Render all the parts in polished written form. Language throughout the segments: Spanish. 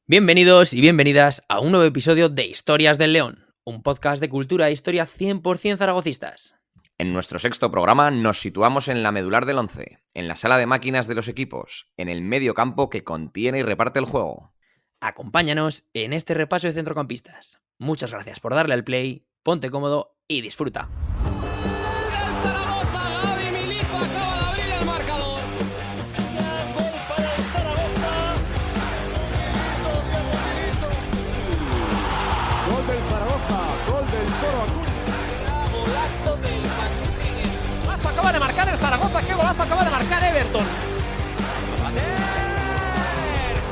Bienvenidos y bienvenidas a un nuevo episodio de Historias del León, un podcast de cultura e historia 100% zaragocistas. En nuestro sexto programa nos situamos en la medular del once, en la sala de máquinas de los equipos, en el medio campo que contiene y reparte el juego. Acompáñanos en este repaso de centrocampistas. Muchas gracias por darle al play, ponte cómodo y disfruta. Acaba de marcar el Zaragoza, qué golazo acaba de marcar Everton.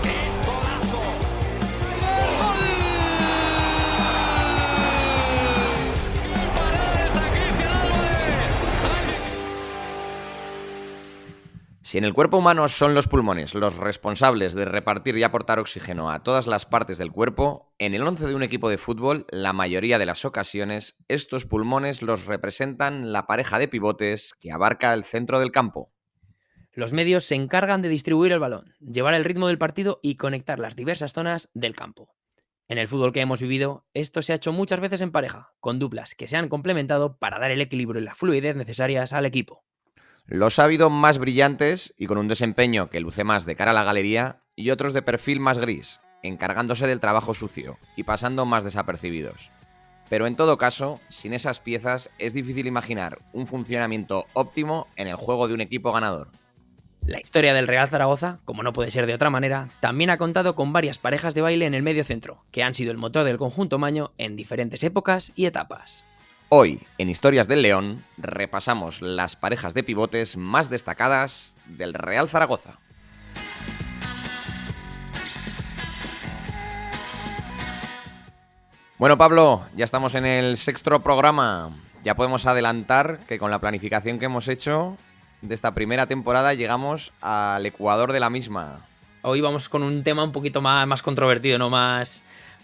¡Qué golazo! Si en el cuerpo humano son los pulmones los responsables de repartir y aportar oxígeno a todas las partes del cuerpo, en el once de un equipo de fútbol, la mayoría de las ocasiones, estos pulmones los representan la pareja de pivotes que abarca el centro del campo. Los medios se encargan de distribuir el balón, llevar el ritmo del partido y conectar las diversas zonas del campo. En el fútbol que hemos vivido, esto se ha hecho muchas veces en pareja, con duplas que se han complementado para dar el equilibrio y la fluidez necesarias al equipo. Los ha habido más brillantes y con un desempeño que luce más de cara a la galería y otros de perfil más gris, encargándose del trabajo sucio y pasando más desapercibidos. Pero en todo caso, sin esas piezas es difícil imaginar un funcionamiento óptimo en el juego de un equipo ganador. La historia del Real Zaragoza, como no puede ser de otra manera, también ha contado con varias parejas de baile en el medio centro, que han sido el motor del conjunto maño en diferentes épocas y etapas. Hoy, en Historias del León, repasamos las parejas de pivotes más destacadas del Real Zaragoza. Bueno, Pablo, ya estamos en el sexto programa. Ya podemos adelantar que con la planificación que hemos hecho de esta primera temporada llegamos al ecuador de la misma. Hoy vamos con un tema un poquito más controvertido, ¿no?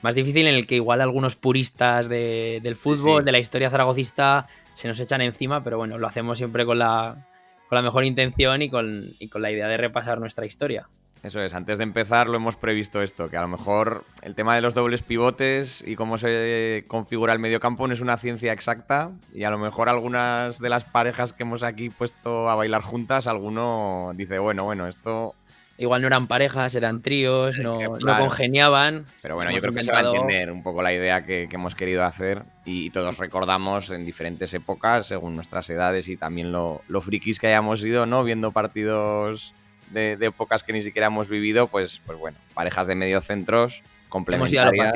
Más difícil, en el que igual algunos puristas del fútbol, Sí. de la historia zaragocista, se nos echan encima, pero bueno, lo hacemos siempre con la mejor intención y con la idea de repasar nuestra historia. Eso es, antes de empezar lo hemos previsto esto, que a lo mejor el tema de los dobles pivotes y cómo se configura el mediocampo no es una ciencia exacta y a lo mejor algunas de las parejas que hemos aquí puesto a bailar juntas, alguno dice, bueno, esto... Igual no eran parejas, eran tríos, no claro. congeniaban. Pero bueno, yo Hemos creo que se va a intentado... entender un poco la idea que hemos querido hacer y todos recordamos en diferentes épocas, según nuestras edades y también lo frikis que hayamos ido, ¿no? Viendo partidos de épocas que ni siquiera hemos vivido, pues bueno, parejas de mediocentros complementarias.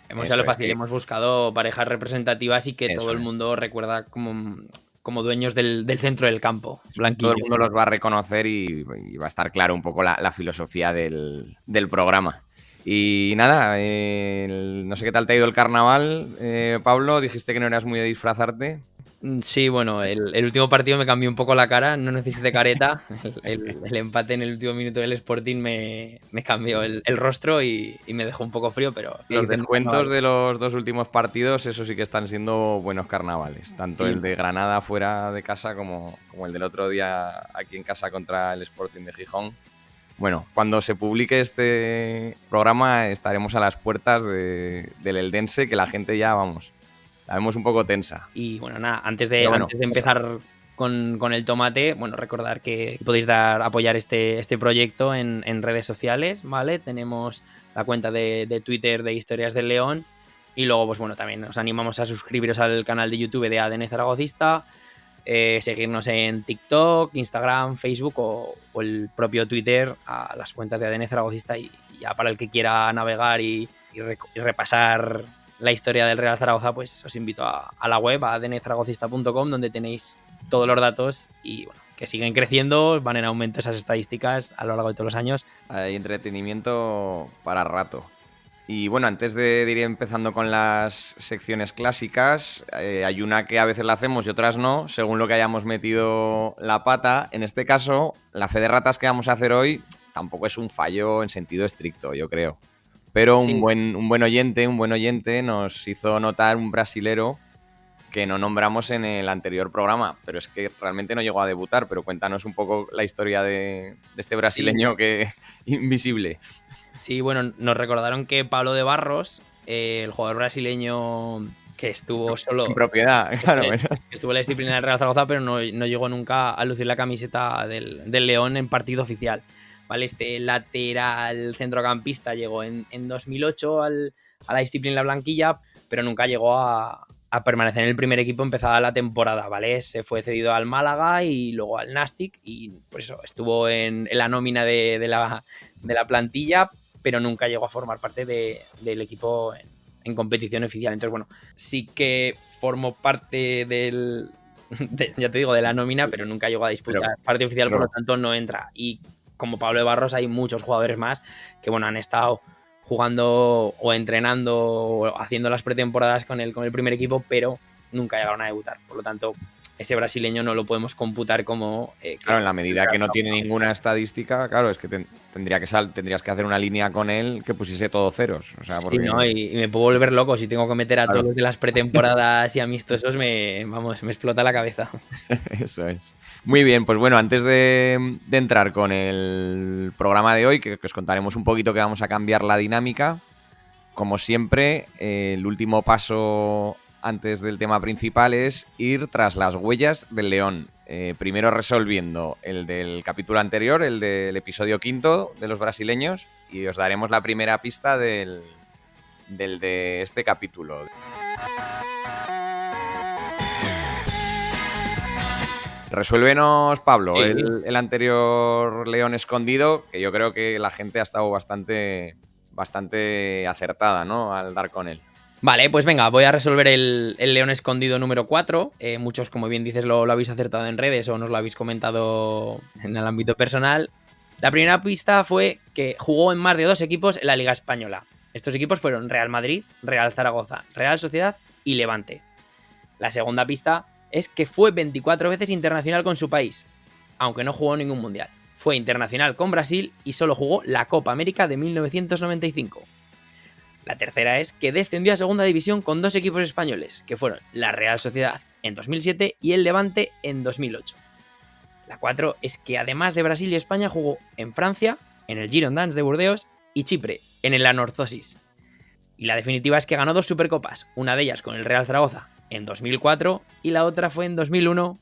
Hemos ido a lo fácil. Sí. Hemos buscado parejas representativas y que Eso todo el es. mundo recuerda como dueños del centro del campo, blanquillo. Todo el mundo los va a reconocer y va a estar claro un poco la filosofía del programa. Y nada, no sé qué tal te ha ido el carnaval, Pablo, dijiste que no eras muy de disfrazarte. Sí, bueno, el último partido me cambió un poco la cara, no necesité careta. El empate en el último minuto del Sporting me cambió el rostro y me dejó un poco frío, pero... Los descuentos de los dos últimos partidos, eso sí que están siendo buenos carnavales. Tanto Sí. El de Granada fuera de casa como el del otro día aquí en casa contra el Sporting de Gijón. Bueno, cuando se publique este programa estaremos a las puertas del Eldense, que la gente ya, vamos, la vemos un poco tensa. Y bueno, nada, antes de Pero bueno, empezar con el tomate, bueno, recordar que podéis apoyar este proyecto en redes sociales, ¿vale? Tenemos la cuenta de Twitter de Historias del León y luego, pues bueno, también os animamos a suscribiros al canal de YouTube de ADN Zaragocista, seguirnos en TikTok, Instagram, Facebook o el propio Twitter a las cuentas de ADN Zaragocista y ya para el que quiera navegar y repasar la historia del Real Zaragoza, pues os invito a la web, a adnzaragocista.com, donde tenéis todos los datos y bueno, que siguen creciendo, van en aumento esas estadísticas a lo largo de todos los años. hay entretenimiento para rato. Y bueno, antes de ir empezando con las secciones clásicas, hay una que a veces la hacemos y otras no, según lo que hayamos metido la pata. En este caso, la fe de ratas que vamos a hacer hoy tampoco es un fallo en sentido estricto, yo creo. Pero Sí. un buen oyente nos hizo notar un brasilero que no nombramos en el anterior programa, pero es que realmente no llegó a debutar. Pero cuéntanos un poco la historia de este brasileño que invisible. Sí, bueno, nos recordaron que Pablo de Barros, el jugador brasileño que estuvo En solo, propiedad, claro. que estuvo en la disciplina del Real Zaragoza, pero no llegó nunca a lucir la camiseta del León en partido oficial. ¿Vale? Este lateral centrocampista llegó en 2008 a la disciplina blanquilla, pero nunca llegó a permanecer en el primer equipo empezada la temporada, ¿vale? Se fue cedido al Málaga y luego al Nastic y por eso estuvo en la nómina de la plantilla, pero nunca llegó a formar parte del equipo en competición oficial. Entonces, bueno, sí que formó parte ya te digo, de la nómina, pero nunca llegó a disputar parte oficial, por lo tanto no entra. Y como Pablo de Barros hay muchos jugadores más que, bueno, han estado jugando o entrenando o haciendo las pretemporadas con el primer equipo, pero nunca llegaron a debutar. Por lo tanto, ese brasileño no lo podemos computar como... claro, en la medida que no tiene ninguna estadística, claro, es que tendrías que hacer una línea con él que pusiese todo ceros. O sea, porque... Sí, ¿no? Y me puedo volver loco si tengo que meter a todos los de las pretemporadas y amistosos, me explota la cabeza. Eso es. Muy bien, pues bueno, antes de entrar con el programa de hoy, que os contaremos un poquito que vamos a cambiar la dinámica, como siempre, el último paso antes del tema principal es ir tras las huellas del león. Primero resolviendo el del capítulo anterior, el del episodio 5 de los brasileños, y os daremos la primera pista del de este capítulo. Resuélvenos, Pablo, Sí. el anterior león escondido, que yo creo que la gente ha estado bastante acertada, ¿no?, al dar con él. Vale, pues venga, voy a resolver el león escondido número 4. Muchos, como bien dices, lo habéis acertado en redes o nos lo habéis comentado en el ámbito personal. La primera pista fue que jugó en más de 2 equipos en la Liga Española. Estos equipos fueron Real Madrid, Real Zaragoza, Real Sociedad y Levante. La segunda pista es que fue 24 veces internacional con su país, aunque no jugó ningún mundial. Fue internacional con Brasil y solo jugó la Copa América de 1995. La tercera es que descendió a segunda división con 2 equipos españoles, que fueron la Real Sociedad en 2007 y el Levante en 2008. La 4 es que además de Brasil y España jugó en Francia, en el Girondins de Burdeos y Chipre, en el Anorthosis. Y la definitiva es que ganó 2 Supercopas, una de ellas con el Real Zaragoza en 2004 y la otra fue en 2001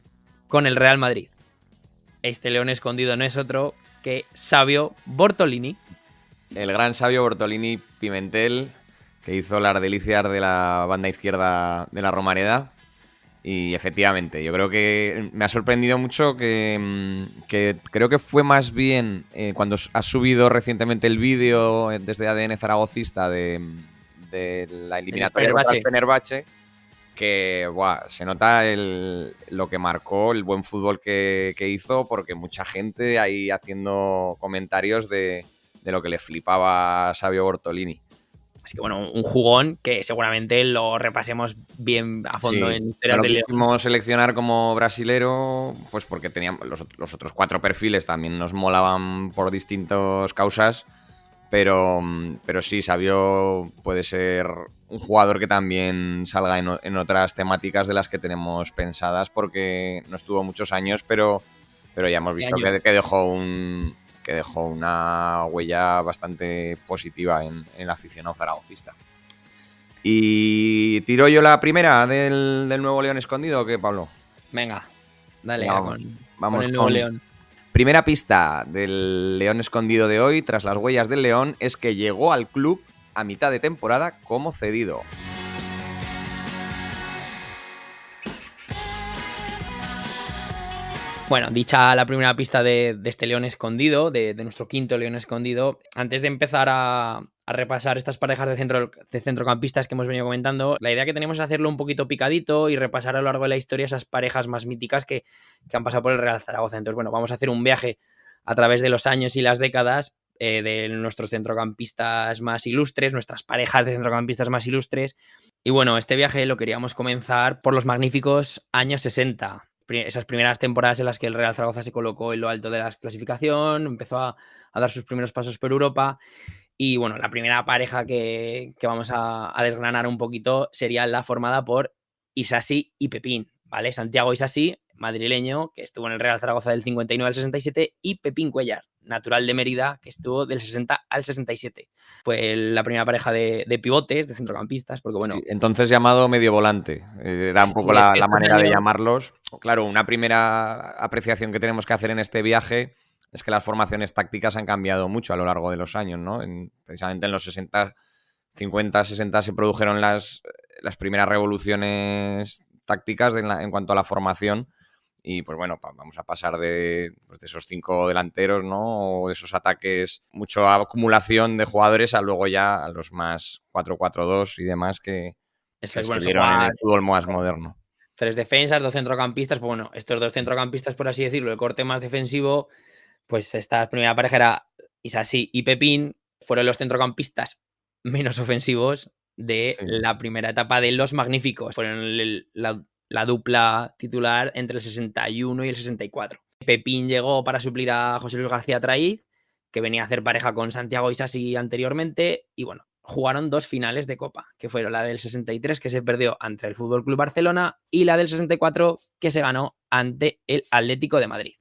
con el Real Madrid. Este león escondido no es otro que Savio Bortolini. El gran Savio Bortolini Pimentel, que hizo las delicias de la banda izquierda de la Romareda. Y efectivamente, yo creo que me ha sorprendido mucho que creo que fue más bien cuando has subido recientemente el vídeo desde ADN zaragocista de la eliminatoria contra el Fenerbahce, que se nota lo que marcó, el buen fútbol que hizo, porque mucha gente ahí haciendo comentarios de lo que le flipaba a Savio Bortolini. Así que bueno, un jugón que seguramente lo repasemos bien a fondo, sí, en Historias del León. Lo quisimos seleccionar como brasilero, pues porque teníamos los otros 4 perfiles también nos molaban por distintas causas, pero sí, Savio puede ser un jugador que también salga en otras temáticas de las que tenemos pensadas, porque no estuvo muchos años, pero ya hemos visto que dejó una huella bastante positiva en el aficionado zaragocista. ¿Y tiro yo la primera del nuevo león escondido o qué, Pablo? Venga, dale, vamos con el nuevo león. Primera pista del león escondido de hoy, tras las huellas del león, es que llegó al club a mitad de temporada como cedido. Bueno, dicha la primera pista de este león escondido, de nuestro quinto león escondido, antes de empezar a repasar estas parejas de centrocampistas que hemos venido comentando, la idea que tenemos es hacerlo un poquito picadito y repasar a lo largo de la historia esas parejas más míticas que han pasado por el Real Zaragoza. Entonces, bueno, vamos a hacer un viaje a través de los años y las décadas de nuestros centrocampistas más ilustres, nuestras parejas de centrocampistas más ilustres. Y bueno, este viaje lo queríamos comenzar por los magníficos años 60. Esas primeras temporadas en las que el Real Zaragoza se colocó en lo alto de la clasificación, empezó a dar sus primeros pasos por Europa. Y bueno, la primera pareja que vamos a desgranar un poquito sería la formada por Isasi y Pepín, ¿vale? Santiago Isasi, madrileño, que estuvo en el Real Zaragoza del 59 al 67, y Pepín Cuéllar, natural de Mérida, que estuvo del 60 al 67. Fue la primera pareja de pivotes, de centrocampistas, porque bueno... Sí, entonces llamado medio volante. Era un poco la manera de llamarlos. Claro, una primera apreciación que tenemos que hacer en este viaje es que las formaciones tácticas han cambiado mucho a lo largo de los años, ¿no? Precisamente en los 60, 50, 60 se produjeron las primeras revoluciones tácticas en cuanto a la formación. Y pues bueno, vamos a pasar de esos 5 delanteros, ¿no? O de esos ataques, mucha acumulación de jugadores a luego ya a los más 4-4-2 y demás que se vieron en el fútbol más moderno. 3 defensas, 2 centrocampistas. Pues bueno, estos 2 centrocampistas, por así decirlo, el corte más defensivo, pues esta primera pareja era Isasi y Pepín, fueron los centrocampistas menos ofensivos de la primera etapa de los Magníficos. Fueron la dupla titular entre el 61 y el 64. Pepín llegó para suplir a José Luis García Traiz, que venía a hacer pareja con Santiago Isasi anteriormente, y bueno, jugaron 2 finales de Copa, que fueron la del 63, que se perdió ante el FC Barcelona, y la del 64, que se ganó ante el Atlético de Madrid.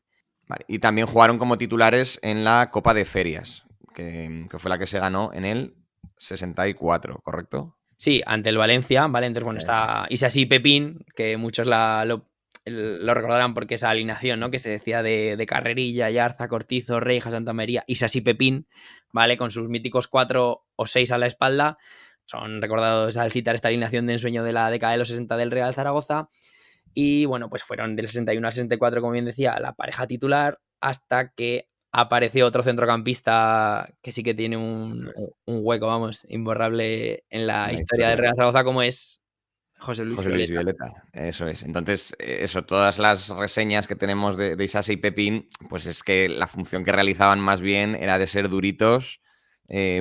Vale, y también jugaron como titulares en la Copa de Ferias, que fue la que se ganó en el 64, ¿correcto? Sí, ante el Valencia, ¿vale? Entonces, bueno, está Isasi y Pepín, que muchos lo recordarán porque esa alineación, ¿no? Que se decía de Carrerilla, Yarza, Cortizo, Reija, Santa María, Isasi y Pepín, ¿vale? Con sus míticos 4 o 6 a la espalda. Son recordados al citar esta alineación de ensueño de la década de los 60 del Real Zaragoza. Y bueno, pues fueron del 61 al 64, como bien decía, la pareja titular, hasta que apareció otro centrocampista que sí que tiene un hueco, vamos, imborrable en la historia del Real Zaragoza, como es José Luis Violeta. Eso es. Entonces, todas las reseñas que tenemos de Isasi y Pepín, pues es que la función que realizaban más bien era de ser duritos,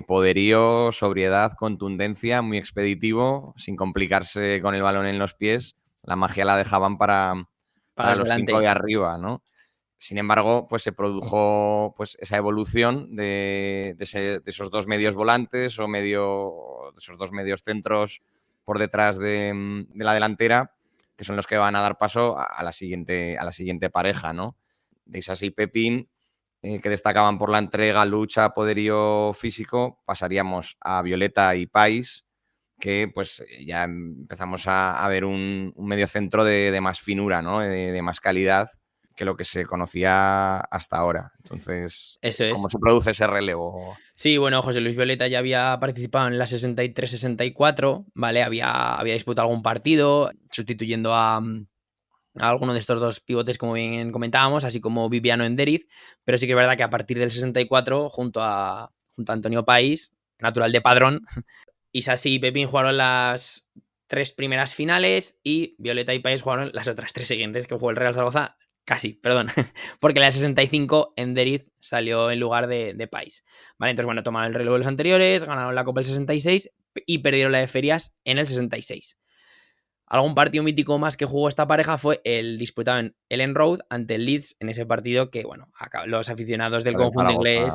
poderío, sobriedad, contundencia, muy expeditivo, sin complicarse con el balón en los pies. La magia la dejaban para los 5 de arriba, ¿no? Sin embargo, pues se produjo pues, esa evolución de esos 2 medios volantes o esos 2 medios centros por detrás de la delantera, que son los que van a dar paso a la siguiente pareja, ¿no? De Isasi y Pepín, que destacaban por la entrega, lucha, poderío físico, pasaríamos a Violeta y Pais, que pues ya empezamos a ver un mediocentro de más finura, ¿no? De más calidad que lo que se conocía hasta ahora. Entonces, ¿cómo se produce ese relevo? Sí, bueno, José Luis Violeta ya había participado en la 63-64, ¿vale? Había disputado algún partido sustituyendo a alguno de estos 2 pivotes, como bien comentábamos, así como Viviano Enderiz, pero sí que es verdad que a partir del 64, junto a Antonio Pais, natural de Padrón, Isasi y Pepín jugaron las 3 primeras finales y Violeta y Pais jugaron las otras 3 siguientes que jugó el Real Zaragoza. Casi, perdón, porque en la 65 Enderiz salió en lugar de Pais. Vale, entonces, bueno, tomaron el relevo de los anteriores, ganaron la Copa el 66 y perdieron la de Ferias en el 66. Algún partido mítico más que jugó esta pareja fue el disputado en Ellen Road ante el Leeds, en ese partido que, bueno, los aficionados del conjunto inglés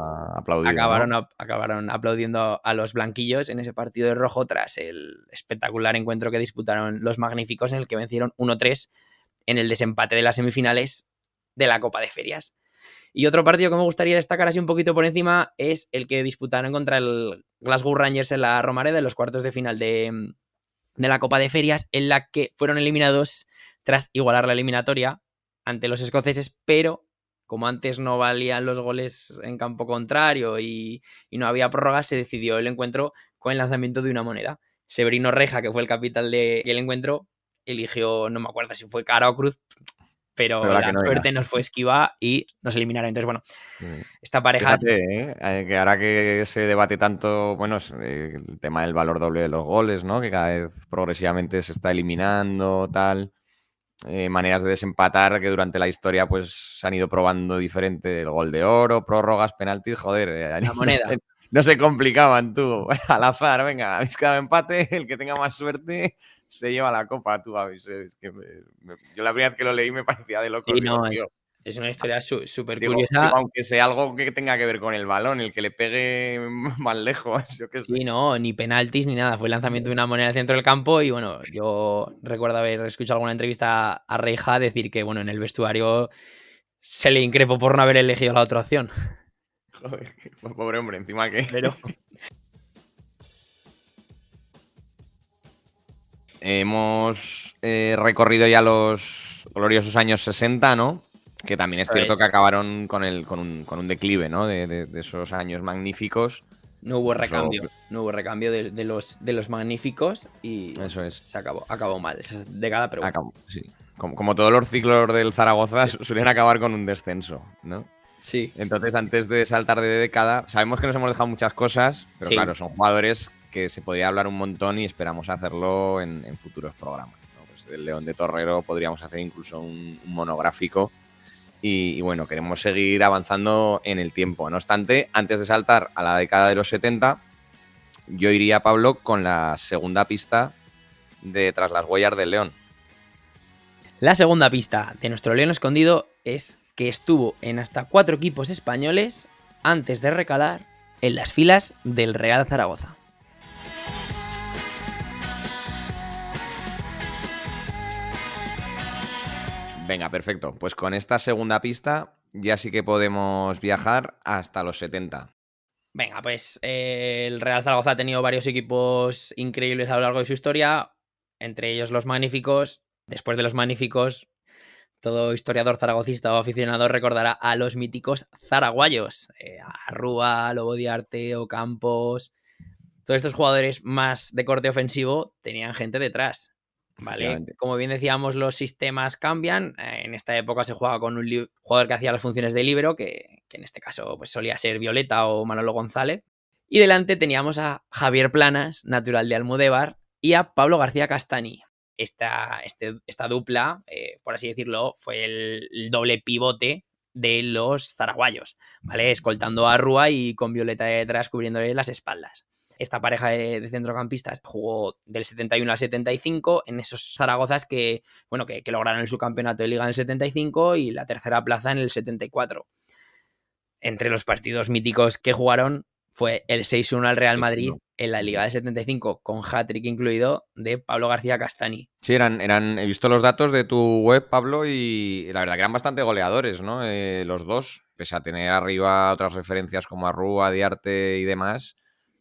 acabaron aplaudiendo a los blanquillos en ese partido de rojo tras el espectacular encuentro que disputaron los Magníficos, en el que vencieron 1-3 en el desempate de las semifinales de la Copa de Ferias. Y otro partido que me gustaría destacar así un poquito por encima es el que disputaron contra el Glasgow Rangers en la Romareda en los cuartos de final de la Copa de Ferias, en la que fueron eliminados tras igualar la eliminatoria ante los escoceses, pero como antes no valían los goles en campo contrario y no había prórroga, se decidió el encuentro con el lanzamiento de una moneda. Severino Reja, que fue el capitán del encuentro, eligió, no me acuerdo si fue cara o cruz, pero la suerte nos fue esquiva y nos eliminaron. Entonces, bueno, esta pareja... Fíjate, que ahora que se debate tanto, bueno, el tema del valor doble de los goles, ¿no? Que cada vez progresivamente se está eliminando, tal. Maneras de desempatar que durante la historia pues se han ido probando diferente. El gol de oro, prórrogas, penaltis, joder. La moneda. No se complicaban, tú. Al azar, venga, habéis quedado empate, el que tenga más suerte se lleva la copa, tú. Es que yo la primera vez que lo leí me parecía de loco. Sí, digo, no, es una historia súper curiosa. Aunque sea algo que tenga que ver con el balón, el que le pegue más lejos, yo qué sé. Sí, no, ni penaltis ni nada. Fue el lanzamiento de una moneda al centro del campo y bueno, yo recuerdo haber escuchado alguna entrevista a Reija decir que bueno, en el vestuario se le increpó por no haber elegido la otra opción. Joder, pobre hombre, encima que... Pero Hemos recorrido ya los gloriosos años 60, ¿no? Que también es eso cierto es, que acabaron con un declive, ¿no? De esos años magníficos. no hubo Incluso, recambio. No hubo recambio de los magníficos y bueno, eso es. se acabó mal esa década, pero bueno. Sí. Como todos los ciclos del Zaragoza suelen acabar con un descenso, ¿no? Sí, Entonces, antes de saltar de década, sabemos que nos hemos dejado muchas cosas, pero sí. claro, son jugadores que se podría hablar un montón y esperamos hacerlo en futuros programas, ¿no? Pues del León de Torrero podríamos hacer incluso un monográfico y bueno, queremos seguir avanzando en el tiempo. No obstante, antes de saltar a la década de los 70, yo iría, Pablo, con la segunda pista de Tras las huellas del León. La segunda pista de nuestro León escondido es que estuvo en hasta 4 equipos españoles antes de recalar en las filas del Real Zaragoza. Venga, perfecto. Pues con esta segunda pista ya sí que podemos viajar hasta los 70. Venga, pues el Real Zaragoza ha tenido varios equipos increíbles a lo largo de su historia, entre ellos los Magníficos. Después de los Magníficos, todo historiador zaragocista o aficionado recordará a los míticos zaraguayos, a Rúa, Lobo Diarte, Ocampos. Todos estos jugadores más de corte ofensivo tenían gente detrás, ¿vale? Como bien decíamos, los sistemas cambian. En esta época se jugaba con un jugador que hacía las funciones de líbero, que en este caso pues, solía ser Violeta o Manolo González. Y delante teníamos a Javier Planas, natural de Almudévar, y a Pablo García Castaní. Esta dupla, por así decirlo, fue el doble pivote de los zaraguayos, ¿vale? Escoltando a Rúa y con Violeta detrás cubriéndole las espaldas. Esta pareja de centrocampistas jugó del 71 al 75 en esos Zaragozas que lograron el subcampeonato de Liga en el 75 y la tercera plaza en el 74. Entre los partidos míticos que jugaron fue el 6-1 al Real Madrid en la Liga del 75, con hat-trick incluido de Pablo García Castaní. Sí, he visto los datos de tu web, Pablo, y la verdad que eran bastante goleadores, ¿no? Los dos, pese a tener arriba otras referencias como Arrúa, Diarte y demás,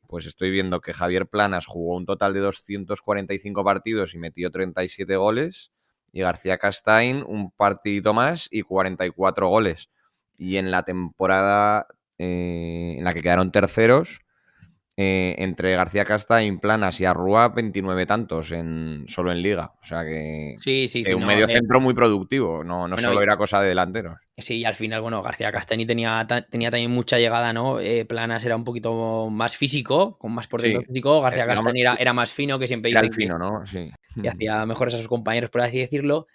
pues estoy viendo que Javier Planas jugó un total de 245 partidos y metió 37 goles, y García Castain un partidito más y 44 goles. Y en la temporada en la que quedaron terceros, entre García Castain, Planas y Arrúa, 29 tantos solo en Liga. O sea que, sí, un medio centro muy productivo, no solo era cosa de delanteros. Sí, y al final, García Castaní tenía también mucha llegada, ¿no? Planas era un poquito más físico, con más portento físico. García Castaní era más fino, que siempre era dice el fino, ¿no? Sí. Y hacía mejores a sus compañeros, por así decirlo.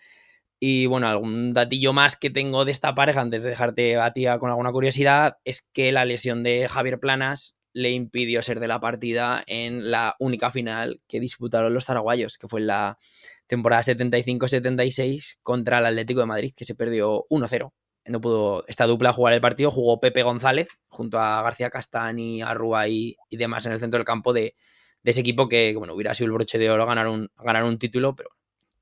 Y bueno, algún datillo más que tengo de esta pareja, antes de dejarte a ti con alguna curiosidad, es que la lesión de Javier Planas le impidió ser de la partida en la única final que disputaron los zaraguayos, que fue en la temporada 75-76 contra el Atlético de Madrid, que se perdió 1-0. No pudo esta dupla jugar el partido, jugó Pepe González junto a García Castaní, Arrúa y demás en el centro del campo de ese equipo que, hubiera sido el broche de oro ganar un título, pero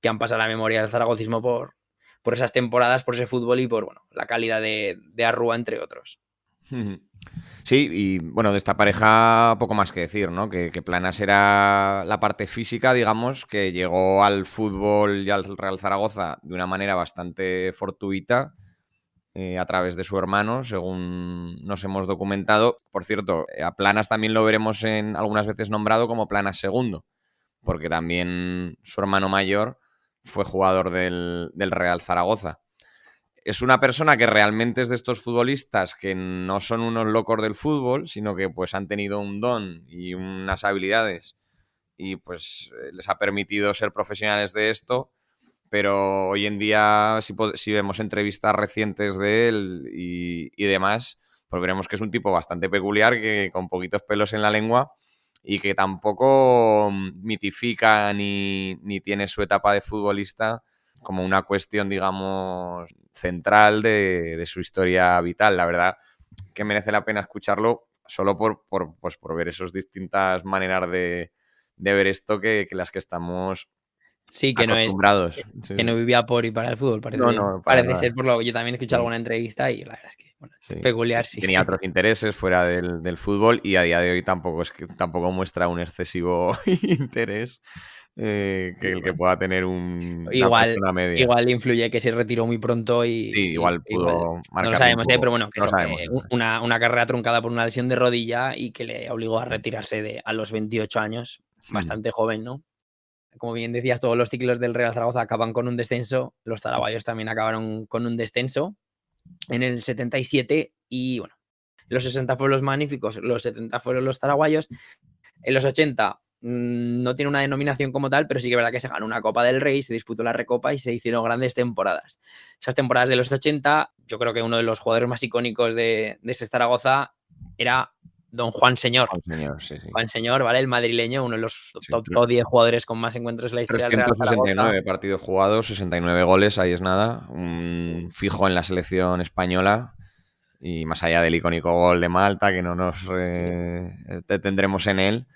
que han pasado a la memoria del zaragocismo por esas temporadas, por ese fútbol y por la calidad de Arrúa, entre otros. Sí, y bueno, de esta pareja poco más que decir, ¿no? Que Planas era la parte física, digamos, que llegó al fútbol y al Real Zaragoza de una manera bastante fortuita, a través de su hermano, según nos hemos documentado. Por cierto, a Planas también lo veremos algunas veces nombrado como Planas segundo, porque también su hermano mayor fue jugador del Real Zaragoza. Es una persona que realmente es de estos futbolistas que no son unos locos del fútbol, sino que pues han tenido un don y unas habilidades y pues les ha permitido ser profesionales de esto. Pero hoy en día, si vemos entrevistas recientes de él y demás, pues veremos que es un tipo bastante peculiar, que con poquitos pelos en la lengua y que tampoco mitifica ni tiene su etapa de futbolista como una cuestión, digamos, central de su historia vital. La verdad que merece la pena escucharlo solo por ver esas distintas maneras de ver esto que las que estamos Sí, acostumbrados. Sí, que sí. no vivía por y para el fútbol, No, para parece nada. ser por lo que yo también he escuchado Sí. alguna entrevista y la verdad es que, bueno, Sí, peculiar, sí. tenía otros intereses fuera del fútbol y a día de hoy tampoco muestra un excesivo interés que el que pueda tener una Igual, persona media. igual influye que se retiró muy pronto Sí, y igual igual pudo no lo marcarle un sabemos, poco. pero bueno, que No eso, sabemos que eso. una carrera truncada por una lesión de rodilla y que le obligó a retirarse a los 28 años, bastante joven, ¿no? Como bien decías, todos los ciclos del Real Zaragoza acaban con un descenso, los zaragozanos también acabaron con un descenso en el 77 y bueno, los 60 fueron los magníficos, los 70 fueron los zaragozanos. En los 80 no tiene una denominación como tal, pero sí que es verdad que se ganó una Copa del Rey, se disputó la Recopa y se hicieron grandes temporadas. Esas temporadas de los 80, yo creo que uno de los jugadores más icónicos de ese Zaragoza era don Juan Señor. Oh, señor, sí, sí. Juan Señor, ¿vale? El madrileño, uno de los Sí, top 10 jugadores con más encuentros en la historia del Real Zaragoza. 369 partidos jugados, 69 goles, ahí es nada. Un fijo en la selección española. Y más allá del icónico gol de Malta, que no nos detendremos en él,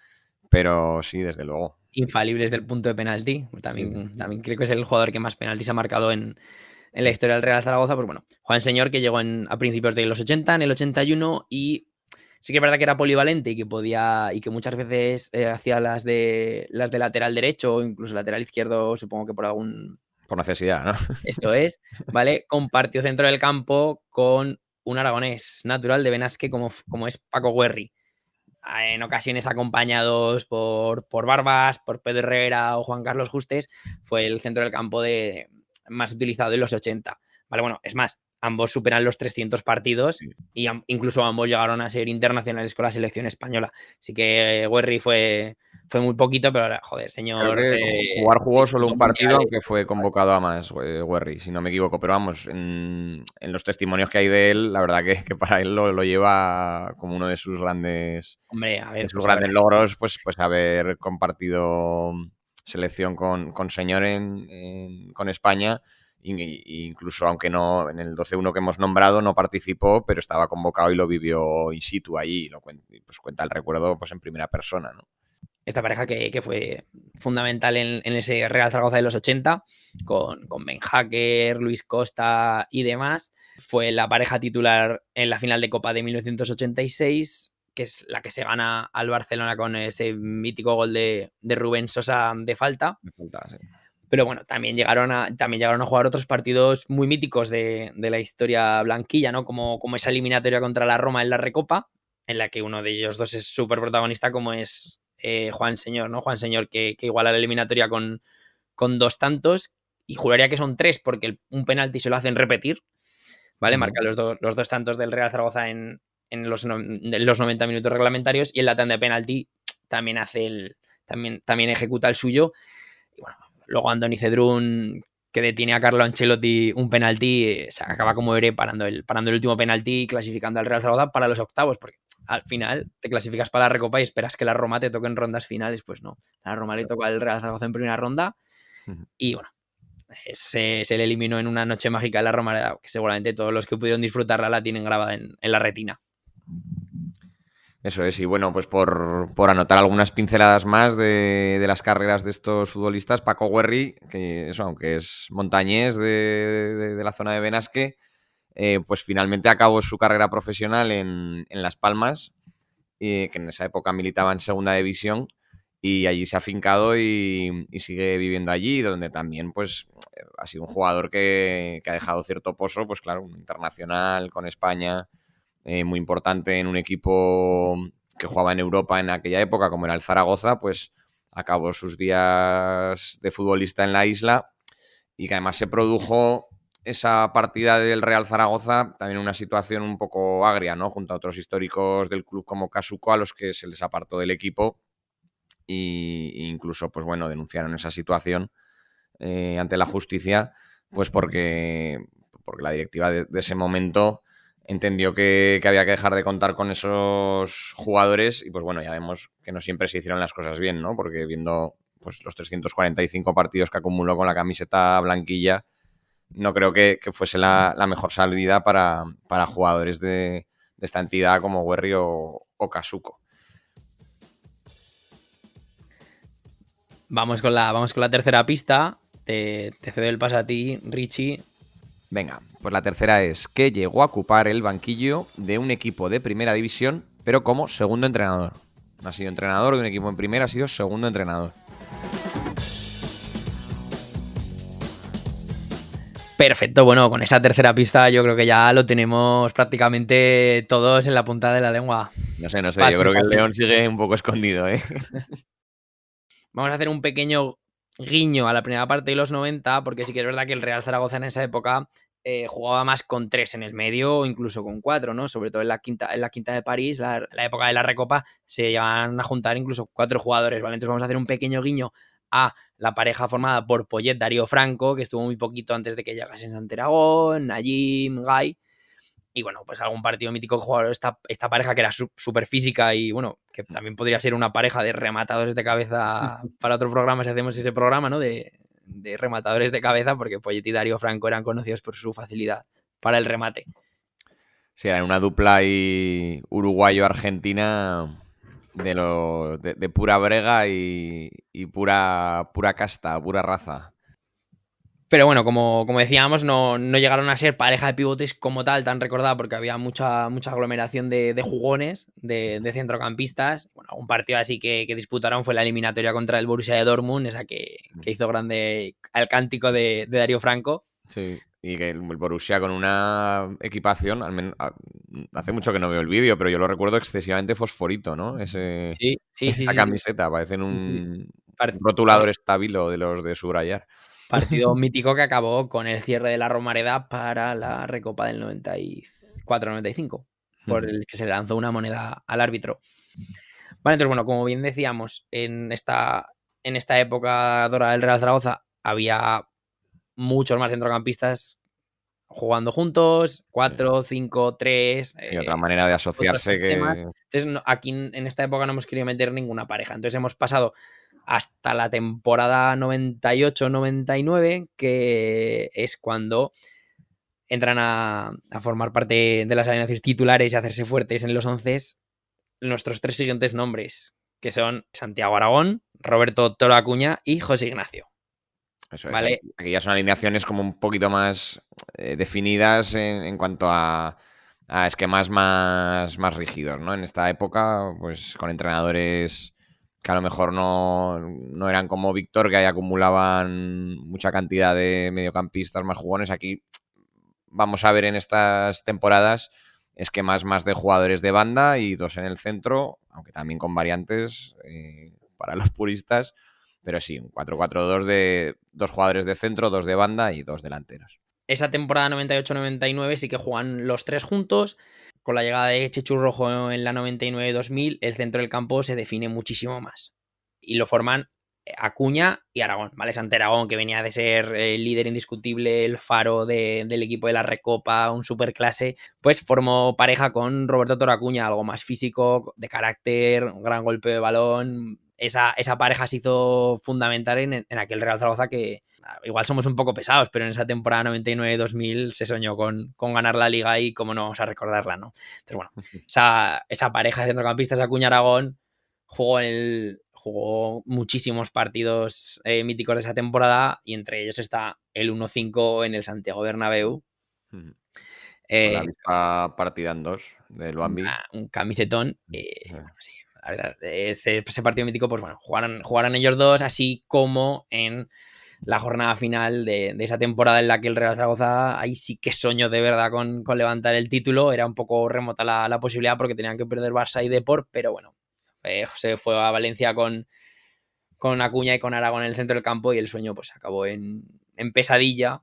pero sí, desde luego. Infalibles del punto de penalti. Sí. También creo que es el jugador que más penaltis ha marcado en la historia del Real Zaragoza. Pues bueno, Juan Señor, que llegó a principios de los 80, en el 81, y sí que es verdad que era polivalente y que muchas veces hacía las de lateral derecho o incluso lateral izquierdo, supongo que por algún... Por necesidad, ¿no? Esto es, ¿vale? Compartió centro del campo con un aragonés natural de Benasque como es Paco Güerri. En ocasiones acompañados por Barbas, por Pedro Herrera o Juan Carlos Justes, fue el centro del campo más utilizado en los 80. Vale, bueno, es más, ambos superan los 300 partidos y incluso ambos llegaron a ser internacionales con la selección española. Así que Guerri fue muy poquito, pero joder, Creo señor. que jugó solo un partido, Mundiales, aunque fue convocado a más, Guerri, si no me equivoco. Pero vamos, en los testimonios que hay de él, la verdad que para él lo lleva como uno de sus grandes, hombre, a ver, pues grandes logros, pues haber compartido selección con Señor con España. Incluso aunque no en el 12-1 que hemos nombrado no participó, pero estaba convocado y lo vivió in situ allí. Pues cuenta el recuerdo pues en primera persona, ¿no? Esta pareja que fue fundamental en ese Real Zaragoza de los 80, con Ben Hacker, Luis Costa y demás. Fue la pareja titular en la final de Copa de 1986, que es la que se gana al Barcelona con ese mítico gol de Rubén Sosa de falta. Sí. Pero bueno, también llegaron a jugar otros partidos muy míticos de la historia blanquilla, ¿no? Como esa eliminatoria contra la Roma en la Recopa, en la que uno de ellos dos es súper protagonista, como es Juan Señor, ¿no? Juan Señor que iguala la eliminatoria con 2 tantos, y juraría que son 3 porque un penalti se lo hacen repetir, ¿vale? Marca los 2 tantos del Real Zaragoza en los 90 minutos reglamentarios, y en la tanda de penalti también también ejecuta el suyo. Y bueno, luego Andoni Cedrún, que detiene a Carlo Ancelotti un penalti, se acaba como héroe parando el último penalti y clasificando al Real Zaragoza para los octavos, porque al final te clasificas para la Recopa y esperas que la Roma te toque en rondas finales. Pues no, a la Roma le tocó al Real Zaragoza en primera ronda y bueno, se le eliminó en una noche mágica de la Roma, que seguramente todos los que pudieron disfrutarla la tienen grabada en la retina. Eso es, y bueno, pues por anotar algunas pinceladas más de las carreras de estos futbolistas, Paco Güerri, que eso, aunque es montañés de la zona de Benasque, pues finalmente acabó su carrera profesional en Las Palmas, que en esa época militaba en Segunda División, y allí se ha afincado y sigue viviendo allí, donde también pues ha sido un jugador que ha dejado cierto pozo, pues claro, un internacional con España, muy importante en un equipo que jugaba en Europa en aquella época, como era el Zaragoza, pues acabó sus días de futbolista en la isla, y que además se produjo esa partida del Real Zaragoza también en una situación un poco agria, ¿no? Junto a otros históricos del club como Casuco, a los que se les apartó del equipo e incluso, pues bueno, denunciaron esa situación ante la justicia, pues porque la directiva de ese momento entendió que había que dejar de contar con esos jugadores, y pues bueno, ya vemos que no siempre se hicieron las cosas bien, ¿no? Porque viendo pues los 345 partidos que acumuló con la camiseta blanquilla, no creo que fuese la mejor salida para jugadores de esta entidad como Güerri o Casuco. Vamos con la tercera pista. Te cedo el paso a ti, Richie. Venga, pues la tercera es que llegó a ocupar el banquillo de un equipo de primera división, pero como segundo entrenador. No ha sido entrenador de un equipo en primera, ha sido segundo entrenador. Perfecto, bueno, con esa tercera pista yo creo que ya lo tenemos prácticamente todos en la punta de la lengua. No sé, Fácil, yo creo que el fácil. León sigue un poco escondido, ¿eh? Vamos a hacer un pequeño guiño a la primera parte de los 90, porque sí que es verdad que el Real Zaragoza en esa época jugaba más con 3 en el medio o incluso con 4, ¿no? Sobre todo en la quinta de París, la época de la Recopa, se llegan a juntar incluso 4 jugadores, ¿vale? Entonces vamos a hacer un pequeño guiño a la pareja formada por Poyet, Darío Franco, que estuvo muy poquito antes de que llegasen Santeragón, Najim, Gai. Y bueno, pues algún partido mítico que jugaron esta pareja que era súper física y bueno, que también podría ser una pareja de rematadores de cabeza para otro programa si hacemos ese programa, ¿no? De rematadores de cabeza, porque Poyet y Darío Franco eran conocidos por su facilidad para el remate. Sí, era una dupla ahí uruguayo-argentina de pura brega y pura casta, pura raza. Pero bueno, como decíamos, no llegaron a ser pareja de pivotes como tal, tan recordada, porque había mucha aglomeración de jugones, de centrocampistas. Bueno, un partido así que disputaron fue la eliminatoria contra el Borussia de Dortmund, esa que hizo grande al cántico de Darío Franco. Sí, y que el Borussia con una equipación, hace mucho que no veo el vídeo, pero yo lo recuerdo excesivamente fosforito, ¿no? Sí. Esa camiseta, parecen un Par- rotulador estabilo de los de subrayar. Partido mítico que acabó con el cierre de la Romareda para la Recopa del 94-95, por el que se le lanzó una moneda al árbitro. Vale, entonces, bueno, como bien decíamos, en esta época dorada del Real Zaragoza había muchos más centrocampistas jugando juntos, 4, 5, 3. Y otra manera de Otros asociarse sistemas. que... Entonces, aquí en esta época no hemos querido meter ninguna pareja. Entonces, hemos pasado hasta la temporada 98-99, que es cuando entran a formar parte de las alineaciones titulares y a hacerse fuertes en los 11 nuestros 3 siguientes nombres, que son Santiago Aragón, Roberto Toro Acuña y José Ignacio. Eso es, ¿Vale? aquí ya son alineaciones como un poquito más definidas en cuanto a esquemas más rígidos, ¿no? En esta época, pues con entrenadores que a lo mejor no eran como Víctor, que ahí acumulaban mucha cantidad de mediocampistas más jugones. Aquí vamos a ver en estas temporadas esquemas más de jugadores de banda y 2 en el centro, aunque también con variantes para los puristas. Pero sí, un 4-4-2 de 2 jugadores de centro, 2 de banda y 2 delanteros. Esa temporada 98-99 sí que juegan los 3 juntos. Con la llegada de Chechu Rojo en la 99-2000, el centro del campo se define muchísimo más. Y lo forman Acuña y Aragón, ¿vale? Santi Aragón, que venía de ser el líder indiscutible, el faro del equipo de la Recopa, un superclase, pues formó pareja con Roberto Toro Acuña, algo más físico, de carácter, un gran golpe de balón. Esa pareja se hizo fundamental en aquel Real Zaragoza que igual somos un poco pesados, pero en esa temporada 99-2000 se soñó con ganar la Liga y cómo no vamos a recordarla, ¿no? Entonces, bueno, esa pareja de centrocampistas Acuña-Aragón jugó muchísimos partidos míticos de esa temporada y entre ellos está el 1-5 en el Santiago Bernabéu. Con la misma partida en 2 de Luambi. Un camisetón. Bueno, sí, la verdad, ese partido mítico, pues bueno, jugaron ellos dos, así como en la jornada final de esa temporada en la que el Real Zaragoza ahí sí que soñó de verdad con levantar el título. Era un poco remota la posibilidad porque tenían que perder Barça y Depor, pero bueno, se fue a Valencia con Acuña y con Aragón en el centro del campo y el sueño pues acabó en pesadilla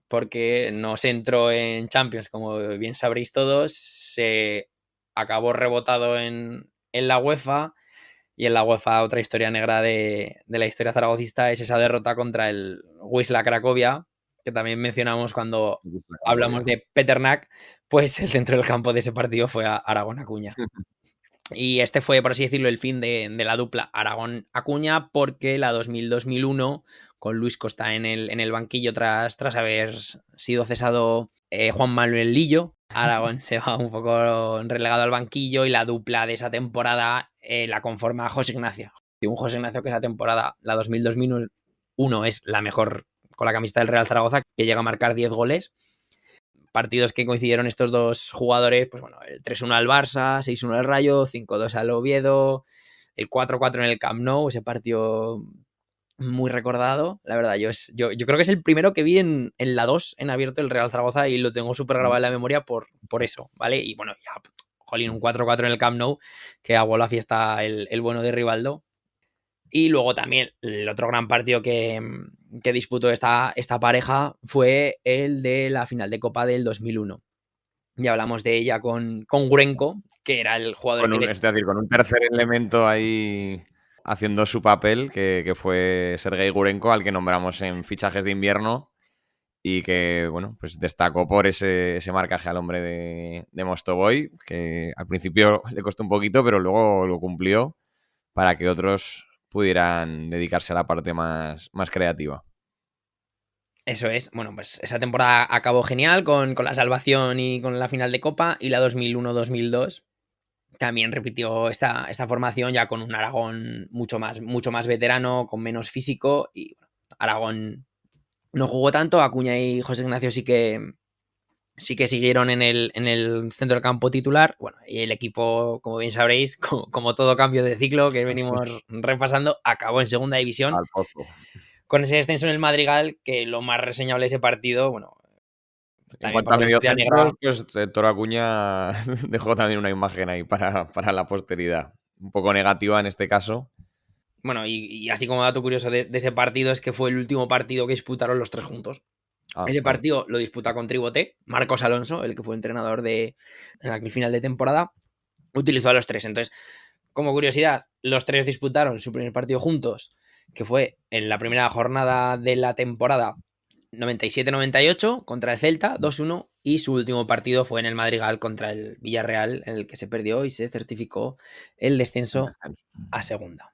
porque no se entró en Champions, como bien sabréis todos, se acabó rebotado en la UEFA. Y en la UEFA, otra historia negra de la historia zaragocista es esa derrota contra el Wisla Cracovia, que también mencionamos cuando hablamos de Peternak, pues el centro del campo de ese partido fue a Aragón Acuña. Y este fue, por así decirlo, el fin de la dupla Aragón-Acuña, porque la 2000-2001, con Luis Costa en el banquillo tras haber sido cesado Juan Manuel Lillo, Aragón se va un poco relegado al banquillo y la dupla de esa temporada la conforma José Ignacio. Y un José Ignacio que esa temporada, la 2000-2001, es la mejor con la camiseta del Real Zaragoza, que llega a marcar 10 goles. Partidos que coincidieron estos dos jugadores, pues bueno, el 3-1 al Barça, 6-1 al Rayo, 5-2 al Oviedo, el 4-4 en el Camp Nou, ese partido muy recordado. La verdad, yo creo que es el primero que vi en la 2 en abierto el Real Zaragoza y lo tengo súper grabado en la memoria por eso, ¿vale? Y bueno, ya, jolín, un 4-4 en el Camp Nou, que hago la fiesta el bueno de Rivaldo. Y luego también el otro gran partido que disputó esta pareja fue el de la final de Copa del 2001. Ya hablamos de ella con Gurenko, que era el jugador Es decir, con un tercer elemento ahí haciendo su papel, que fue Sergei Gurenko, al que nombramos en fichajes de invierno y que, bueno, pues destacó por ese marcaje al hombre de Mostovoy, que al principio le costó un poquito, pero luego lo cumplió para que otros pudieran dedicarse a la parte más creativa. Eso es. Bueno, pues esa temporada acabó genial con la salvación y con la final de Copa, y la 2001-2002 también repitió esta formación ya con un Aragón mucho más veterano, con menos físico, y bueno, Aragón no jugó tanto, Acuña y José Ignacio sí que siguieron en el centro del campo titular. Bueno, y el equipo, como bien sabréis, como todo cambio de ciclo que venimos repasando, acabó en segunda división. Al pozo. Con ese descenso en el Madrigal, que lo más reseñable de ese partido, bueno... En cuanto a mediocentros, pues Toro Acuña dejó también una imagen ahí para la posteridad. Un poco negativa en este caso. Bueno, y así como dato curioso de ese partido es que fue el último partido que disputaron los tres juntos. Ese partido lo disputa con Triboté, Marcos Alonso, el que fue entrenador en aquel final de temporada, utilizó a los tres. Entonces, como curiosidad, los tres disputaron su primer partido juntos, que fue en la primera jornada de la temporada 97-98 contra el Celta, 2-1, y su último partido fue en el Madrigal contra el Villarreal, en el que se perdió y se certificó el descenso a segunda.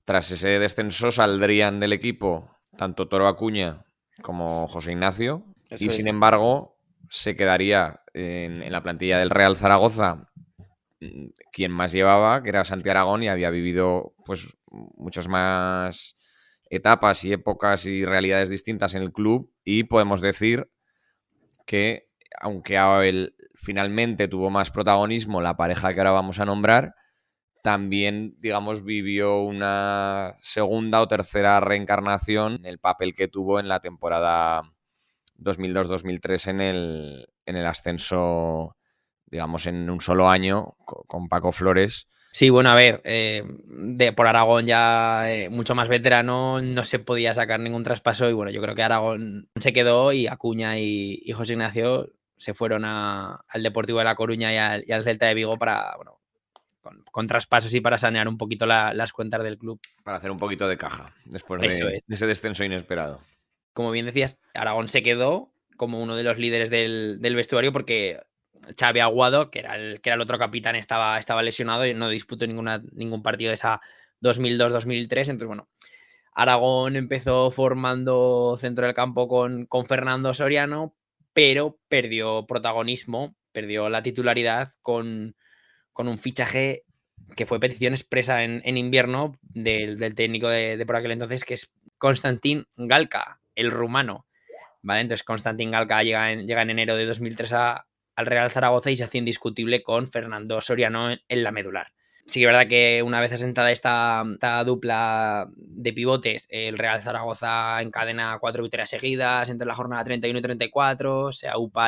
Tras ese descenso saldrían del equipo tanto Toro Acuña como José Ignacio. Eso y sin embargo se quedaría en la plantilla del Real Zaragoza quien más llevaba, que era Santi Aragón, y había vivido pues muchas más etapas y épocas y realidades distintas en el club, y podemos decir que aunque él finalmente tuvo más protagonismo la pareja que ahora vamos a nombrar, también, digamos, vivió una segunda o tercera reencarnación en el papel que tuvo en la temporada 2002-2003 en el ascenso, digamos, en un solo año con Paco Flores. Sí, bueno, a ver, por Aragón ya mucho más veterano, no se podía sacar ningún traspaso, y bueno, yo creo que Aragón se quedó y Acuña y José Ignacio se fueron al Deportivo de La Coruña y al Celta de Vigo para, bueno, con traspasos y para sanear un poquito las cuentas del club. Para hacer un poquito de caja después de ese descenso inesperado. Como bien decías, Aragón se quedó como uno de los líderes del vestuario porque Xavi Aguado, que era el otro capitán, estaba lesionado y no disputó ningún partido de esa 2002-2003. Entonces, bueno, Aragón empezó formando centro del campo con Fernando Soriano, pero perdió protagonismo, perdió la titularidad con un fichaje que fue petición expresa en invierno del técnico de por aquel entonces, que es Konstantin Galka, el rumano. ¿Vale? Entonces Konstantin Galka llega en enero de 2003 al Real Zaragoza y se hace indiscutible con Fernando Soriano en la medular. Sí que es verdad que una vez asentada esta dupla de pivotes, el Real Zaragoza encadena 4 victorias seguidas entre la jornada 31 y 34, se aupa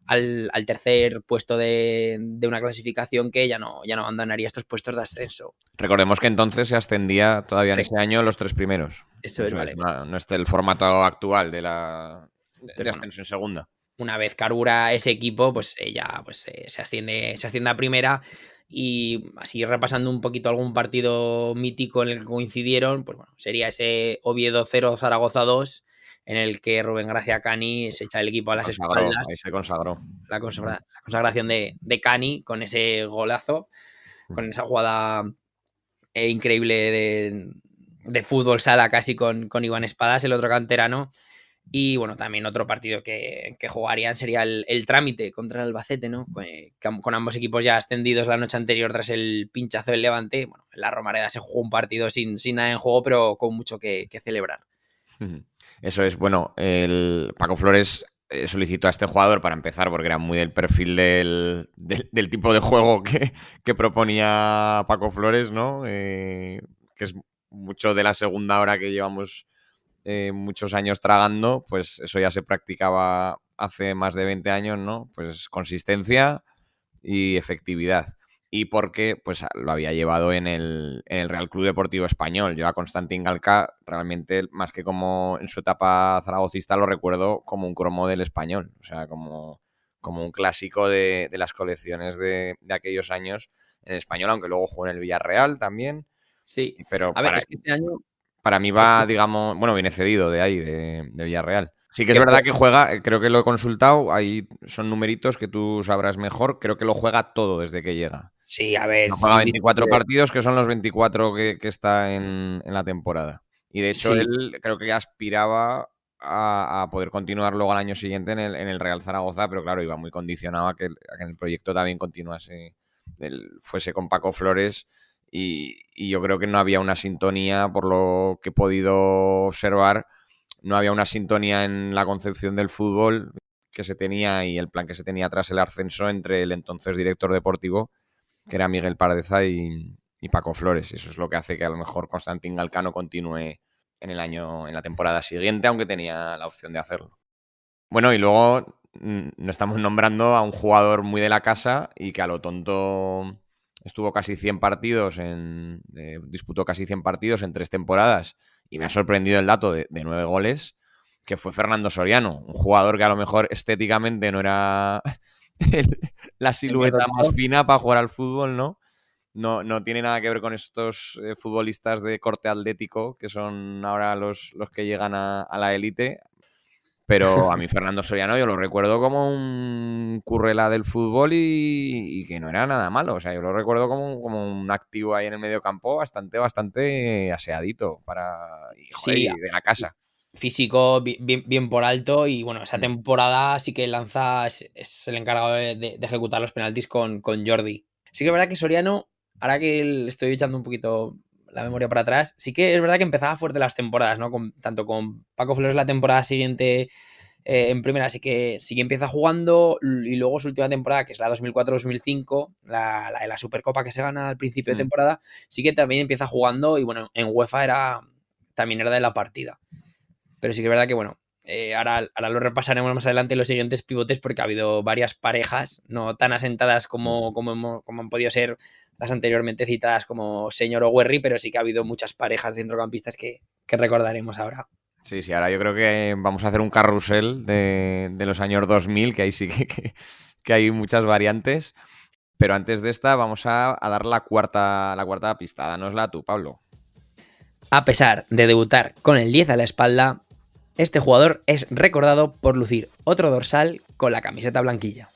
al tercer puesto de una clasificación que ya no abandonaría estos puestos de ascenso. Recordemos que entonces se ascendía todavía en ese año los tres primeros. Eso es, vale. No es el formato actual de ascenso en segunda. Una vez carbura ese equipo, pues ya se asciende a primera. Y así repasando un poquito algún partido mítico en el que coincidieron, pues bueno, sería ese Oviedo 0, Zaragoza 2, en el que Rubén García Cani se echa el equipo a las espaldas. Ahí se consagró. La consagración de Cani con ese golazo, con esa jugada increíble de fútbol sala casi con Iván Espadas, el otro canterano. Y bueno, también otro partido que jugarían sería el trámite contra el Albacete, ¿no? Con ambos equipos ya ascendidos la noche anterior tras el pinchazo del Levante. Bueno, en la Romareda se jugó un partido sin nada en juego, pero con mucho que celebrar. Eso es, bueno, el Paco Flores solicitó a este jugador para empezar porque era muy del perfil del tipo de juego que proponía Paco Flores, ¿no? Que es mucho de la segunda hora que llevamos muchos años tragando, pues eso ya se practicaba hace más de 20 años, ¿no? Pues consistencia y efectividad. Y porque pues lo había llevado en el Real Club Deportivo Español. Yo a Constantin Galca realmente, más que como en su etapa zaragocista, lo recuerdo como un cromo del Español. O sea, como un clásico de las colecciones de aquellos años en el Español, aunque luego jugó en el Villarreal también. Sí, Pero a ver, es que este año... para mí va, digamos, bueno, viene cedido de ahí, de Villarreal. Sí que es Que verdad que juega, creo que lo he consultado, ahí son numeritos que tú sabrás mejor, creo que lo juega todo desde que llega. Sí, a ver, No juega sí, 24 partidos, que son los 24 que está en la temporada. Y de hecho sí, él creo que aspiraba a poder continuar luego al año siguiente en el Real Zaragoza, pero claro, iba muy condicionado a que el proyecto también continuase, fuese con Paco Flores. Y yo creo que no había una sintonía, por lo que he podido observar, no había una sintonía en la concepción del fútbol que se tenía y el plan que se tenía tras el ascenso entre el entonces director deportivo, que era Miguel Pardeza, y Paco Flores. Y eso es lo que hace que a lo mejor Constantin Galcano continúe en la temporada siguiente, aunque tenía la opción de hacerlo. Bueno, y luego no estamos nombrando a un jugador muy de la casa y que a lo tonto estuvo casi 100 partidos, disputó casi 100 partidos en 3 temporadas y me ha sorprendido el dato de 9 goles, que fue Fernando Soriano, un jugador que a lo mejor estéticamente no era la silueta más fina para jugar al fútbol, ¿no? No tiene nada que ver con estos futbolistas de corte atlético que son ahora los que llegan a la élite. Pero a mí Fernando Soriano yo lo recuerdo como un currela del fútbol y que no era nada malo. O sea, yo lo recuerdo como un activo ahí en el medio campo bastante aseadito sí, y de la casa. físico bien por alto y bueno, esa temporada sí que Lanza es el encargado de ejecutar los penaltis con Jordi. Sí que es verdad que Soriano, ahora que le estoy echando un poquito la memoria para atrás, sí que es verdad que empezaba fuerte las temporadas, ¿no? Tanto con Paco Flores la temporada siguiente en primera sí que empieza jugando y luego su última temporada, que es la 2004-2005, la de la Supercopa que se gana al principio de temporada, sí que también empieza jugando y bueno, en UEFA también era de la partida. Pero sí que es verdad que, bueno, ahora lo repasaremos más adelante en los siguientes pivotes porque ha habido varias parejas, no tan asentadas como han podido ser las anteriormente citadas como Señor Oguerri, pero sí que ha habido muchas parejas de centrocampistas que recordaremos ahora. Sí, ahora yo creo que vamos a hacer un carrusel de los años 2000, que ahí sí que hay muchas variantes. Pero antes de esta vamos a dar la cuarta pista. Danosla tú, Pablo. A pesar de debutar con el 10 a la espalda, este jugador es recordado por lucir otro dorsal con la camiseta blanquilla.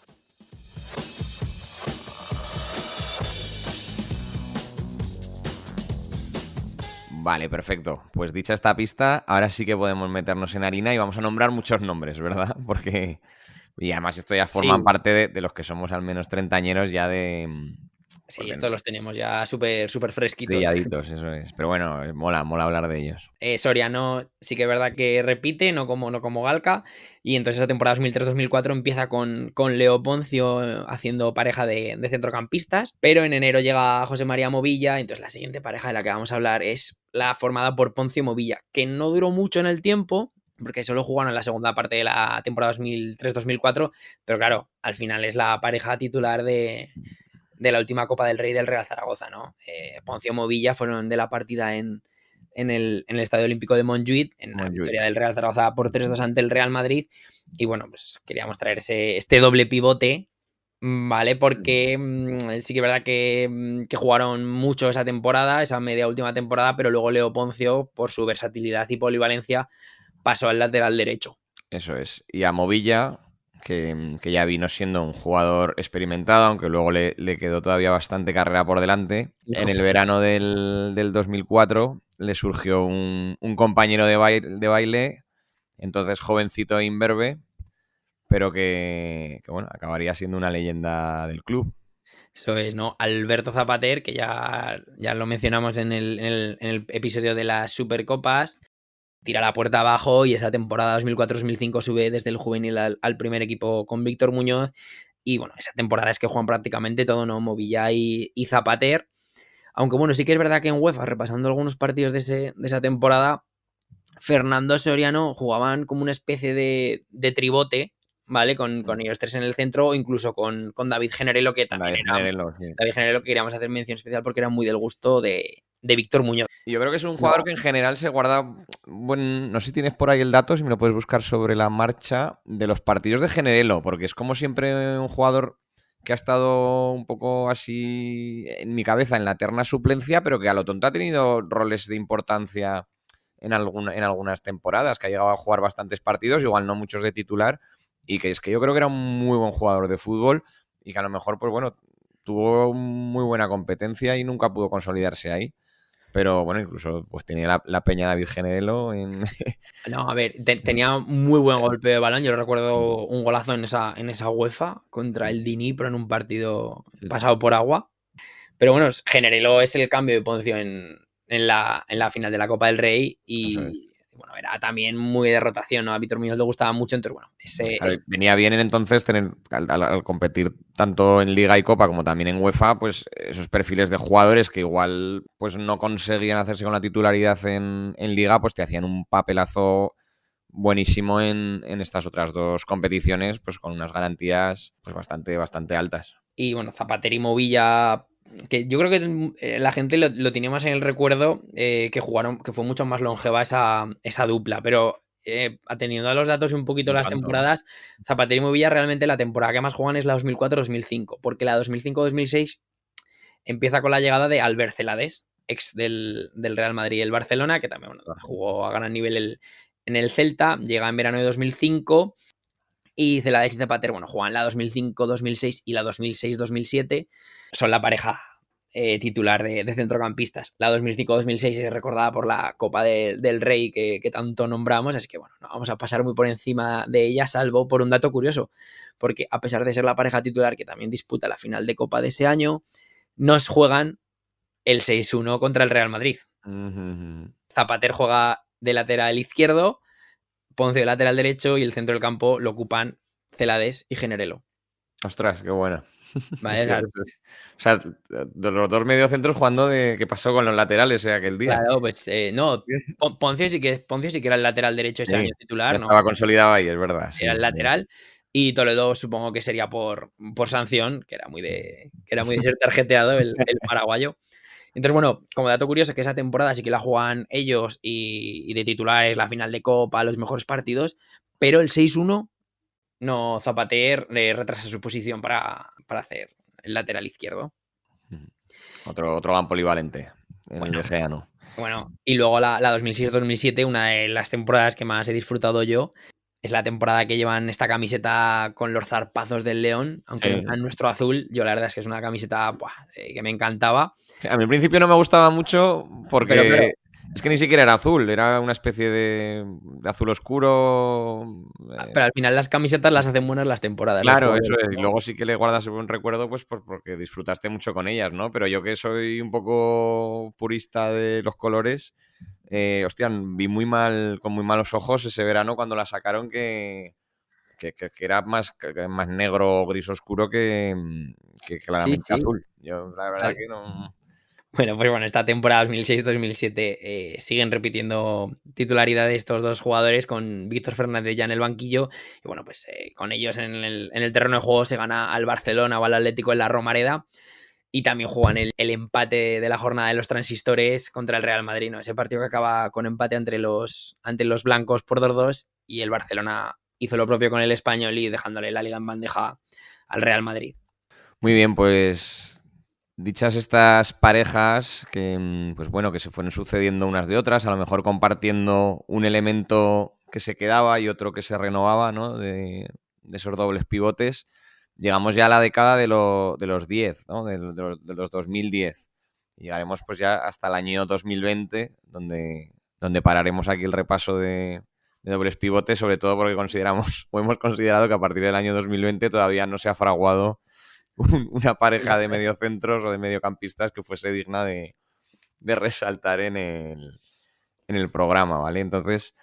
Vale, perfecto. Pues dicha esta pista, ahora sí que podemos meternos en harina y vamos a nombrar muchos nombres, ¿verdad? Porque... Y además esto ya forman parte de los que somos al menos treintañeros ya de... Sí, estos los tenemos ya súper fresquitos. Brilladitos, eso es. Pero bueno, mola hablar de ellos. Soriano sí que es verdad que repite, no como Galca. Y entonces esa temporada 2003-2004 empieza con Leo Poncio haciendo pareja de centrocampistas. Pero en enero llega José María Movilla. Entonces la siguiente pareja de la que vamos a hablar es la formada por Poncio Movilla, que no duró mucho en el tiempo, porque solo jugaron en la segunda parte de la temporada 2003-2004. Pero claro, al final es la pareja titular de la última Copa del Rey del Real Zaragoza, ¿no? Poncio Movilla fueron de la partida en el Estadio Olímpico de Montjuïc, en la victoria del Real Zaragoza por 3-2 ante el Real Madrid. Y bueno, pues queríamos traer este doble pivote, ¿vale? Porque sí que es verdad que jugaron mucho esa temporada, esa media última temporada, pero luego Leo Poncio, por su versatilidad y polivalencia, pasó al lateral derecho. Eso es. Y a Movilla, que ya vino siendo un jugador experimentado, aunque luego le quedó todavía bastante carrera por delante. En el verano del 2004 le surgió un compañero de baile entonces jovencito e imberbe, pero que bueno, acabaría siendo una leyenda del club. Eso es, ¿no? Alberto Zapater, que ya lo mencionamos en el episodio de las Supercopas, tira la puerta abajo y esa temporada 2004-2005 sube desde el juvenil al primer equipo con Víctor Muñoz. Y bueno, esa temporada es que juegan prácticamente todo, ¿no? Movilla y Zapater. Aunque bueno, sí que es verdad que en UEFA, repasando algunos partidos de esa temporada, Fernando Soriano jugaban como una especie de tribote, ¿vale? Con ellos tres en el centro, o incluso con David Generelo, que también era Sí. David Generelo, que queríamos hacer mención especial porque era muy del gusto de Víctor Muñoz. Y yo creo que es un jugador que en general se guarda, bueno, no sé si tienes por ahí el dato, si me lo puedes buscar sobre la marcha, de los partidos de Generelo, porque es como siempre un jugador que ha estado un poco así en mi cabeza en la eterna suplencia, pero que a lo tonto ha tenido roles de importancia en algunas temporadas, que ha llegado a jugar bastantes partidos, igual no muchos de titular, y que es que yo creo que era un muy buen jugador de fútbol y que a lo mejor, pues bueno, tuvo muy buena competencia y nunca pudo consolidarse ahí. Pero bueno, incluso pues tenía la peña David Generelo en... No, a ver, tenía muy buen golpe de balón. Yo recuerdo un golazo en esa UEFA contra el Dnipro en un partido pasado por agua. Pero bueno, Generelo es el cambio de Poncio en la final de la Copa del Rey y bueno, era también muy de rotación, ¿no? A Víctor Muñoz le gustaba mucho, entonces bueno, Claro, venía bien en entonces tener, al competir tanto en Liga y Copa como también en UEFA, pues esos perfiles de jugadores que igual pues no conseguían hacerse con la titularidad en Liga, pues te hacían un papelazo buenísimo en estas otras dos competiciones, pues con unas garantías pues bastante altas. Y bueno, Zapater y Movilla, que yo creo que la gente lo tenía más en el recuerdo, que jugaron, que fue mucho más longeva esa dupla, pero atendiendo a los datos y un poquito las temporadas, Zapater y Movilla realmente la temporada que más juegan es la 2004-2005, porque la 2005-2006 empieza con la llegada de Albert Celades, ex del Real Madrid y el Barcelona, que también bueno, jugó a gran nivel en el Celta, llega en verano de 2005. Y Celades y Zapater, bueno, juegan la 2005-2006 y la 2006-2007. Son la pareja titular de centrocampistas. La 2005-2006 es recordada por la Copa del Rey que tanto nombramos, así que bueno, no vamos a pasar muy por encima de ella, salvo por un dato curioso, porque a pesar de ser la pareja titular que también disputa la final de Copa de ese año, nos juegan el 6-1 contra el Real Madrid. Zapater juega de lateral izquierdo, Ponce de lateral derecho y el centro del campo lo ocupan Celades y Generelo. Ostras, qué buena. Vale, o sea, de los dos mediocentros jugando de qué pasó con los laterales aquel día. Claro, pues no, Poncio sí que era el lateral derecho ese año titular, ya ¿no? Estaba consolidado ahí, es verdad. Sí. Era el lateral. Y Toledo supongo que sería por sanción, que era muy de ser tarjeteado el paraguayo. Entonces, bueno, como dato curioso, que esa temporada sí que la juegan ellos y de titulares la final de Copa, los mejores partidos, pero el 6-1 no, Zapater retrasa su posición para hacer el lateral izquierdo. Otro gran polivalente en el Legeano. Bueno, y luego la 2006-2007, una de las temporadas que más he disfrutado yo, es la temporada que llevan esta camiseta con los zarpazos del León, aunque no está en nuestro azul. Yo la verdad es que es una camiseta que me encantaba. A mí al principio no me gustaba mucho porque pero es que ni siquiera era azul, era una especie de azul oscuro. Pero al final las camisetas las hacen buenas las temporadas. Claro, eso es. Y luego sí que le guardas un recuerdo pues porque disfrutaste mucho con ellas, ¿no? Pero yo que soy un poco purista de los colores, hostia, vi con muy malos ojos ese verano cuando la sacaron que era más negro o gris oscuro que claramente azul. Yo la verdad que no... Bueno, pues bueno, esta temporada 2006-2007 siguen repitiendo titularidad de estos dos jugadores con Víctor Fernández ya en el banquillo. Y bueno, pues con ellos en el terreno de juego se gana al Barcelona o al Atlético en la Romareda. Y también juegan el empate de la jornada de los transistores contra el Real Madrid, ¿no? Ese partido que acaba con empate ante los blancos por 2-2 y el Barcelona hizo lo propio con el Español y dejándole la liga en bandeja al Real Madrid. Muy bien, pues dichas estas parejas que, pues bueno, que se fueron sucediendo unas de otras, a lo mejor compartiendo un elemento que se quedaba y otro que se renovaba, ¿no? De esos dobles pivotes. Llegamos ya a la década de los 10, ¿no? De los 2010. Llegaremos pues ya hasta el año 2020, donde pararemos aquí el repaso de dobles pivotes, sobre todo porque consideramos o hemos considerado que a partir del año 2020 todavía no se ha fraguado una pareja de mediocentros o de mediocampistas que fuese digna de resaltar en el programa, ¿vale? Entonces,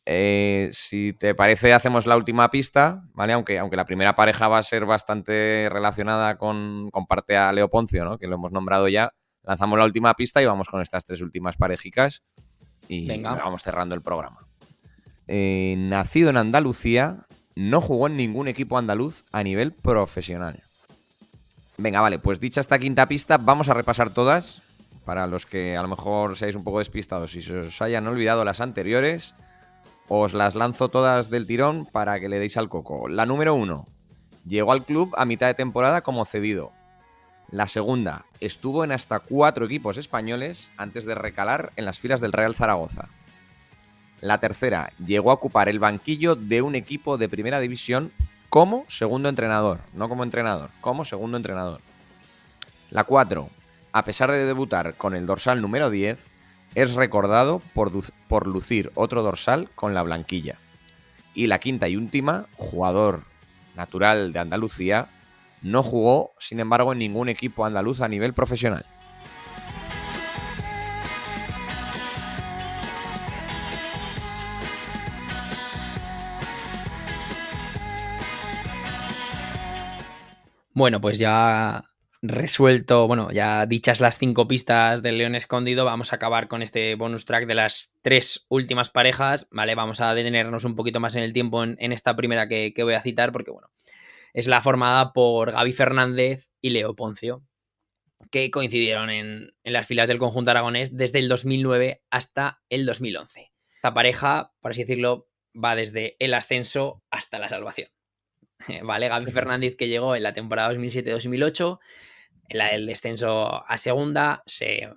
si te parece, hacemos la última pista, ¿vale? Aunque la primera pareja va a ser bastante relacionada con parte a Leo Poncio, ¿no? Que lo hemos nombrado ya. Lanzamos la última pista y vamos con estas 3 últimas parejicas y Venga. vamos cerrando el programa. Nacido en Andalucía, no jugó en ningún equipo andaluz a nivel profesional. Venga, vale, pues dicha esta quinta pista, vamos a repasar todas para los que a lo mejor seáis un poco despistados y se os hayan olvidado las anteriores. Os las lanzo todas del tirón para que le deis al coco. La número 1, llegó al club a mitad de temporada como cedido. La segunda, estuvo en hasta 4 equipos españoles antes de recalar en las filas del Real Zaragoza. La tercera, llegó a ocupar el banquillo de un equipo de primera división como segundo entrenador, no como entrenador, como segundo entrenador. La 4, a pesar de debutar con el dorsal número 10, es recordado por lucir otro dorsal con la blanquilla. Y la quinta y última, jugador natural de Andalucía, no jugó, sin embargo, en ningún equipo andaluz a nivel profesional. Bueno, pues ya resuelto, bueno, ya dichas las 5 pistas del León Escondido, vamos a acabar con este bonus track de las 3 últimas parejas, ¿vale? Vamos a detenernos un poquito más en el tiempo en esta primera que voy a citar, porque, bueno, es la formada por Gaby Fernández y Leo Poncio, que coincidieron en las filas del conjunto aragonés desde el 2009 hasta el 2011. Esta pareja, por así decirlo, va desde el ascenso hasta la salvación. ¿Vale? Gaby Fernández, que llegó en la temporada 2007-2008, en la del descenso a segunda, se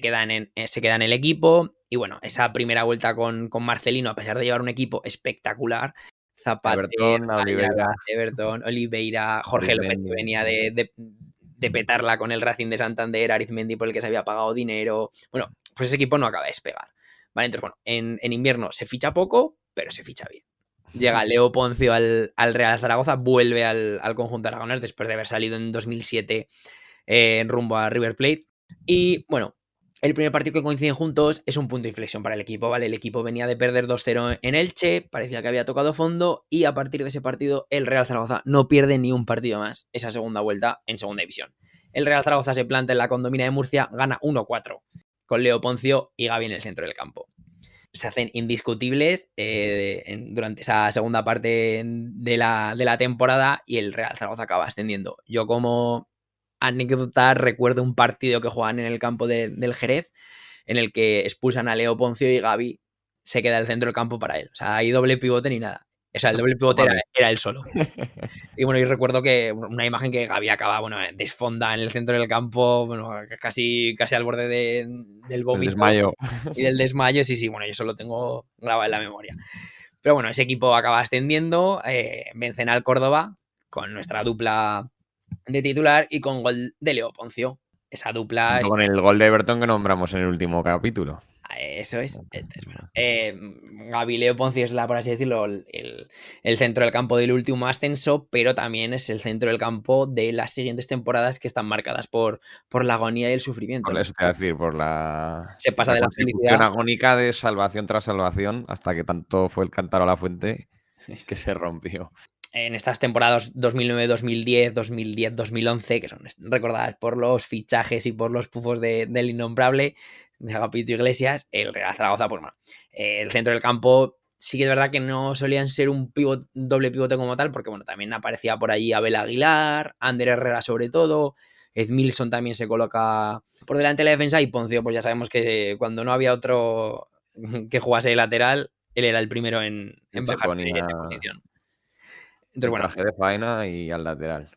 queda en el equipo. Y bueno, esa primera vuelta con Marcelino, a pesar de llevar un equipo espectacular, Zapata, Everton, Oliveira, Jorge López, que venía de petarla con el Racing de Santander, Arizmendi, por el que se había pagado dinero. Bueno, pues ese equipo no acaba de despegar. ¿Vale? Entonces, bueno, en invierno se ficha poco, pero se ficha bien. Llega Leo Poncio al Real Zaragoza, vuelve al conjunto aragonés después de haber salido en 2007 rumbo a River Plate. Y bueno, el primer partido que coinciden juntos es un punto de inflexión para el equipo, ¿vale? El equipo venía de perder 2-0 en Elche, parecía que había tocado fondo y a partir de ese partido el Real Zaragoza no pierde ni un partido más esa segunda vuelta en segunda división. El Real Zaragoza se planta en la Condomina de Murcia, gana 1-4 con Leo Poncio y Gaby en el centro del campo. Se hacen indiscutibles durante esa segunda parte de la temporada y el Real Zaragoza acaba ascendiendo. Yo, como anécdota, recuerdo un partido que juegan en el campo del Jerez en el que expulsan a Leo Poncio y Gaby se queda el centro del campo para él. O sea, hay doble pivote ni nada. O sea, el doble pivote era él solo. Y bueno, y recuerdo que una imagen que Gaby acaba, bueno, desfonda en el centro del campo, bueno, casi al borde del vómito. El desmayo. Y del desmayo, sí, bueno, yo eso lo tengo grabado en la memoria. Pero bueno, ese equipo acaba ascendiendo, vencen al Córdoba con nuestra dupla de titular y con gol de Leo Poncio. Esa dupla... Con el gol de Everton que nombramos en el último capítulo. Eso es. Entonces, bueno, Gaby Leo Poncio es, por así decirlo, el centro del campo del último ascenso, pero también es el centro del campo de las siguientes temporadas que están marcadas por la agonía y el sufrimiento. Por eso te voy a decir, por la... Se pasa de la felicidad agónica de salvación tras salvación hasta que tanto fue el cántaro a la fuente que se rompió. En estas temporadas 2009-2010, 2010-2011, que son recordadas por los fichajes y por los pufos del innombrable de Agapito Iglesias, el Real Zaragoza, pues bueno, el centro del campo sí que es verdad que no solían ser un doble pivote como tal, porque bueno, también aparecía por allí Abel Aguilar, Ander Herrera sobre todo, Edmilson también se coloca por delante de la defensa y Poncio, pues ya sabemos que cuando no había otro que jugase de lateral, él era el primero en bajarse de posición. Entonces, bueno, traje de faena y al lateral.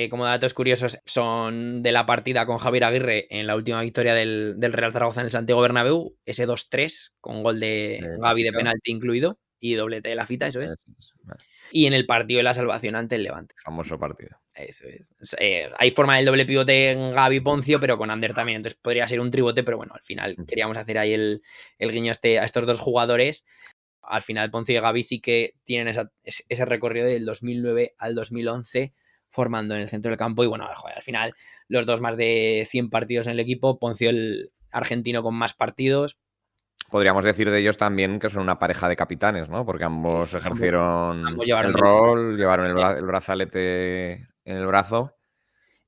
Como datos curiosos, son de la partida con Javier Aguirre en la última victoria del Real Zaragoza en el Santiago Bernabéu, ese 2-3 con gol de Gaby de penalti incluido y doblete de la Fita, eso es. Vale. Y en el partido de la salvación ante el Levante. Famoso partido. Eso es. Hay forma del doble pivote en Gaby Poncio, pero con Ander también, entonces podría ser un tribote, pero bueno, al final queríamos hacer ahí el guiño a estos dos jugadores. Al final Poncio y Gavi sí que tienen ese recorrido del 2009 al 2011 formando en el centro del campo y bueno, joder, al final los dos más de 100 partidos en el equipo, Poncio el argentino con más partidos. Podríamos decir de ellos también que son una pareja de capitanes, ¿no? Porque ambos ejercieron ambos llevaron el rol, llevaron el brazalete en el brazo.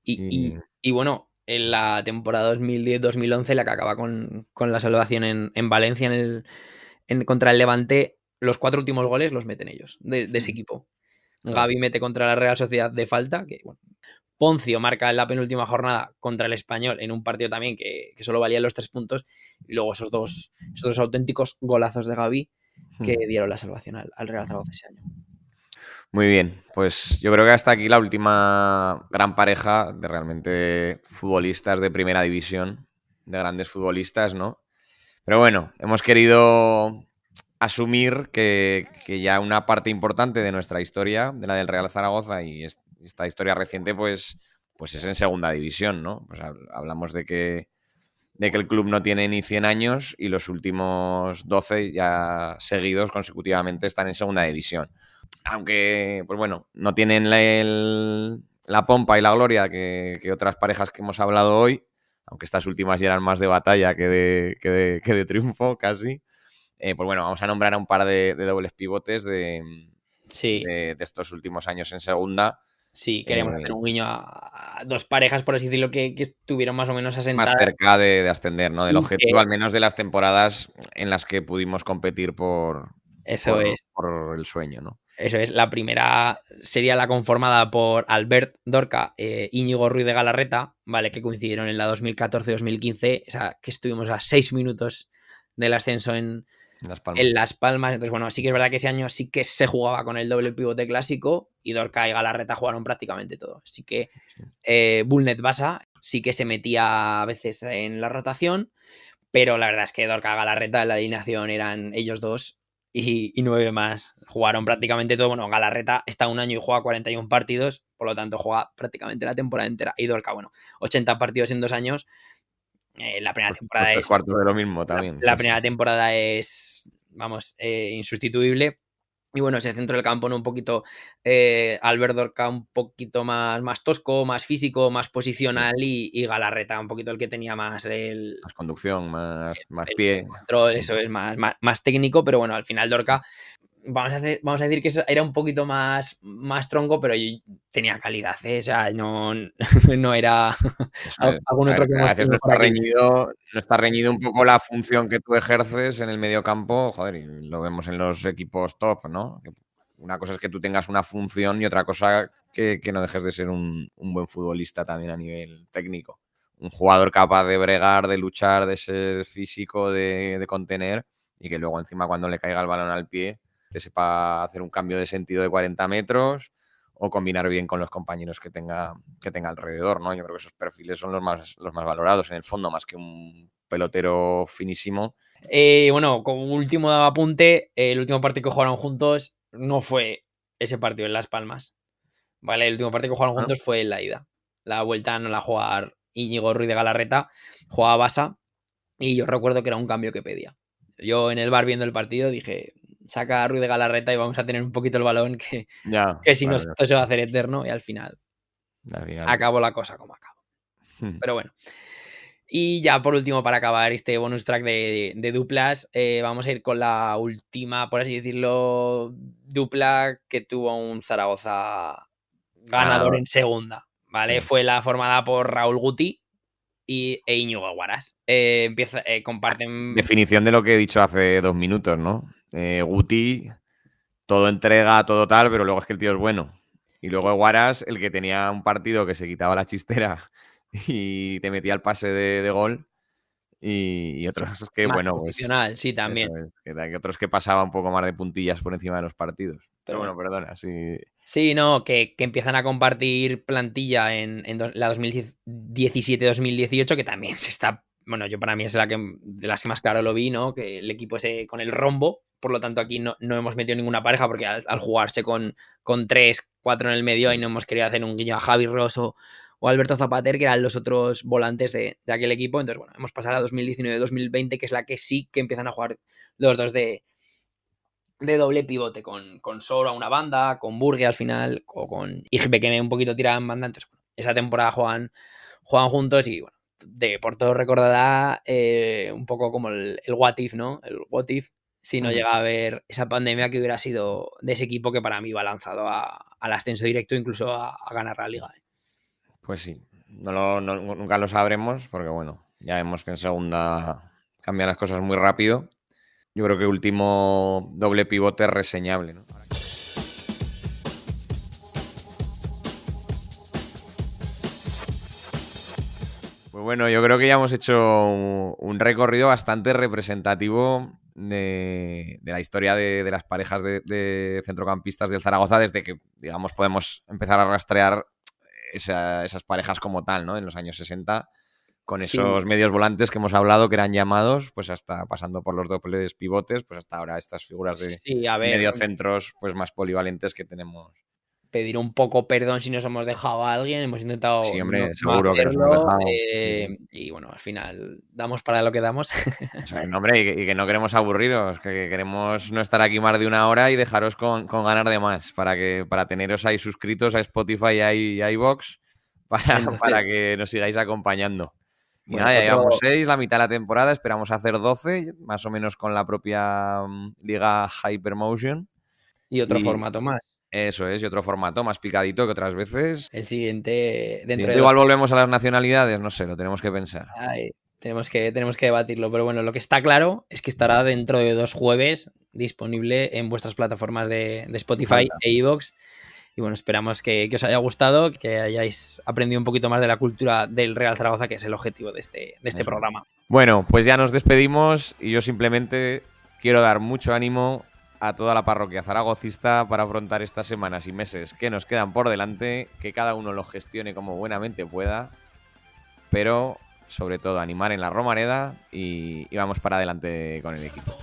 Y bueno, en la temporada 2010-2011, la que acaba con la salvación en Valencia contra el Levante, los 4 últimos goles los meten ellos, de ese equipo. Claro. Gavi mete contra la Real Sociedad de falta, que bueno. Poncio marca en la penúltima jornada contra el Español en un partido también que solo valían los 3 puntos. Y luego esos dos auténticos golazos de Gavi que dieron la salvación al Real Zaragoza ese año. Muy bien, pues yo creo que hasta aquí la última gran pareja de realmente futbolistas de primera división, de grandes futbolistas, ¿no? Pero bueno, hemos querido asumir que ya una parte importante de nuestra historia, de la del Real Zaragoza y esta historia reciente, pues es en segunda división, ¿no? Pues hablamos de que el club no tiene ni 100 años y los últimos 12 ya seguidos consecutivamente están en segunda división. Aunque, pues bueno, no tienen la pompa y la gloria que otras parejas que hemos hablado hoy, aunque estas últimas ya eran más de batalla que de triunfo casi. Pues bueno, vamos a nombrar a un par de dobles pivotes de estos últimos años en segunda. Sí, queremos hacer un guiño a 2 parejas, por así decirlo, que estuvieron más o menos asentadas. Más cerca de ascender, ¿no? Del objetivo, al menos de las temporadas en las que pudimos competir por el sueño, ¿no? Eso es, la primera sería la conformada por Albert Dorca, Íñigo Ruiz de Galarreta, ¿vale? Que coincidieron en la 2014-2015, o sea, que estuvimos a 6 minutos del ascenso en Las Palmas. Entonces, bueno, sí que es verdad que ese año sí que se jugaba con el doble pivote clásico y Dorca y Galarreta jugaron prácticamente todo. Así que Bulnet Basa sí que se metía a veces en la rotación, pero la verdad es que Dorca y Galarreta en la alineación eran ellos dos y 9 más. Jugaron prácticamente todo. Bueno, Galarreta está un año y juega 41 partidos, por lo tanto juega prácticamente la temporada entera. Y Dorca, bueno, 80 partidos en 2 años. La primera temporada es... cuartos de lo mismo también. La primera temporada es, vamos, insustituible. Y bueno, ese centro del campo, ¿no? Un poquito Albert Dorca un poquito más tosco, más físico, más posicional y Galarreta un poquito el que tenía más más conducción, más pie. Control, eso es más técnico, pero bueno, al final Dorca vamos a decir que era un poquito más tronco, pero tenía calidad, ¿eh? O sea, no era algún otro que a veces no está reñido un poco la función que tú ejerces en el medio campo, joder, y lo vemos en los equipos top, ¿no? Una cosa es que tú tengas una función y otra cosa que no dejes de ser un buen futbolista también a nivel técnico. Un jugador capaz de bregar, de luchar, de ser físico, de contener y que luego encima cuando le caiga el balón al pie te sepa hacer un cambio de sentido de 40 metros o combinar bien con los compañeros que tenga alrededor, ¿no? Yo creo que esos perfiles son los más valorados en el fondo, más que un pelotero finísimo. Bueno, como último apunte, el último partido que jugaron juntos no fue ese partido en Las Palmas, ¿vale? El último partido que jugaron juntos fue en la ida. La vuelta no la jugaba Íñigo Ruiz de Galarreta, jugaba Basa y yo recuerdo que era un cambio que pedía. Yo en el bar viendo el partido dije, saca a Ruiz de Galarreta y vamos a tener un poquito el balón que si no esto se va a hacer eterno y al final acabó la cosa como acabó. Pero bueno. Y ya por último, para acabar este bonus track de duplas, vamos a ir con la última, por así decirlo, dupla que tuvo un Zaragoza ganador en segunda, ¿vale? Sí. Fue la formada por Raúl Guti e Íñigo Guaras. Comparten... Definición de lo que he dicho hace 2 minutos, ¿no? Guti, todo entrega, todo tal, pero luego es que el tío es bueno. Y luego Guaras, el que tenía un partido que se quitaba la chistera y te metía el pase de gol. Y otros que, más bueno, pues... Sí, también. Que otros que pasaban un poco más de puntillas por encima de los partidos. Pero bueno, perdona, sí. Sí, no, que empiezan a compartir plantilla en la 2017-2018, que también se está... Bueno, yo para mí es de las que más claro lo vi, ¿no? Que el equipo ese con el rombo, por lo tanto aquí no hemos metido ninguna pareja porque al jugarse con 3, 4 en el medio ahí no hemos querido hacer un guiño a Javi Rosso o Alberto Zapater, que eran los otros volantes de aquel equipo. Entonces, bueno, hemos pasado a 2019-2020, que es la que sí que empiezan a jugar los dos de de doble pivote con Soro a una banda, con Burgue al final, o con Igbe que me un poquito tiraba en banda. Entonces, bueno, esa temporada juegan juntos y bueno, por todo recordará un poco como el what if, ¿no? El what if si no llega a haber esa pandemia que hubiera sido de ese equipo que para mí va lanzado al ascenso directo, incluso a ganar la liga. Pues sí, nunca lo sabremos porque bueno, ya vemos que en segunda cambian las cosas muy rápido. Yo creo que último doble pivote es reseñable, ¿no? Pues bueno, yo creo que ya hemos hecho un recorrido bastante representativo de la historia de las parejas de centrocampistas del Zaragoza desde que, digamos, podemos empezar a rastrear esas parejas como tal, ¿no? En los años 60, con esos medios volantes que hemos hablado, que eran llamados, pues hasta pasando por los dobles pivotes, pues hasta ahora estas figuras de mediocentros pues más polivalentes que tenemos. Pedir un poco perdón si nos hemos dejado a alguien, hemos intentado sí, hombre, seguro que nos hemos dejado. Y bueno, al final damos para lo que damos. No, hombre, y que no queremos aburriros, que queremos no estar aquí más de una hora y dejaros con ganar de más, para teneros ahí suscritos a Spotify y a iVoox, para que nos sigáis acompañando. Y bueno, nada, ya llevamos 6, la mitad de la temporada, esperamos hacer 12, más o menos con la propia liga Hypermotion. Y otro formato más. Eso es, y otro formato más picadito que otras veces. El siguiente igual volvemos a las nacionalidades, no sé, lo tenemos que pensar. Ay, tenemos que debatirlo, pero bueno, lo que está claro es que estará dentro de 2 jueves disponible en vuestras plataformas de Spotify e iVoox. Y bueno, esperamos que os haya gustado, que hayáis aprendido un poquito más de la cultura del Real Zaragoza, que es el objetivo de este programa. Bueno, pues ya nos despedimos y yo simplemente quiero dar mucho ánimo a toda la parroquia zaragocista para afrontar estas semanas y meses que nos quedan por delante, que cada uno lo gestione como buenamente pueda, pero sobre todo animar en la Romareda y vamos para adelante con el equipo.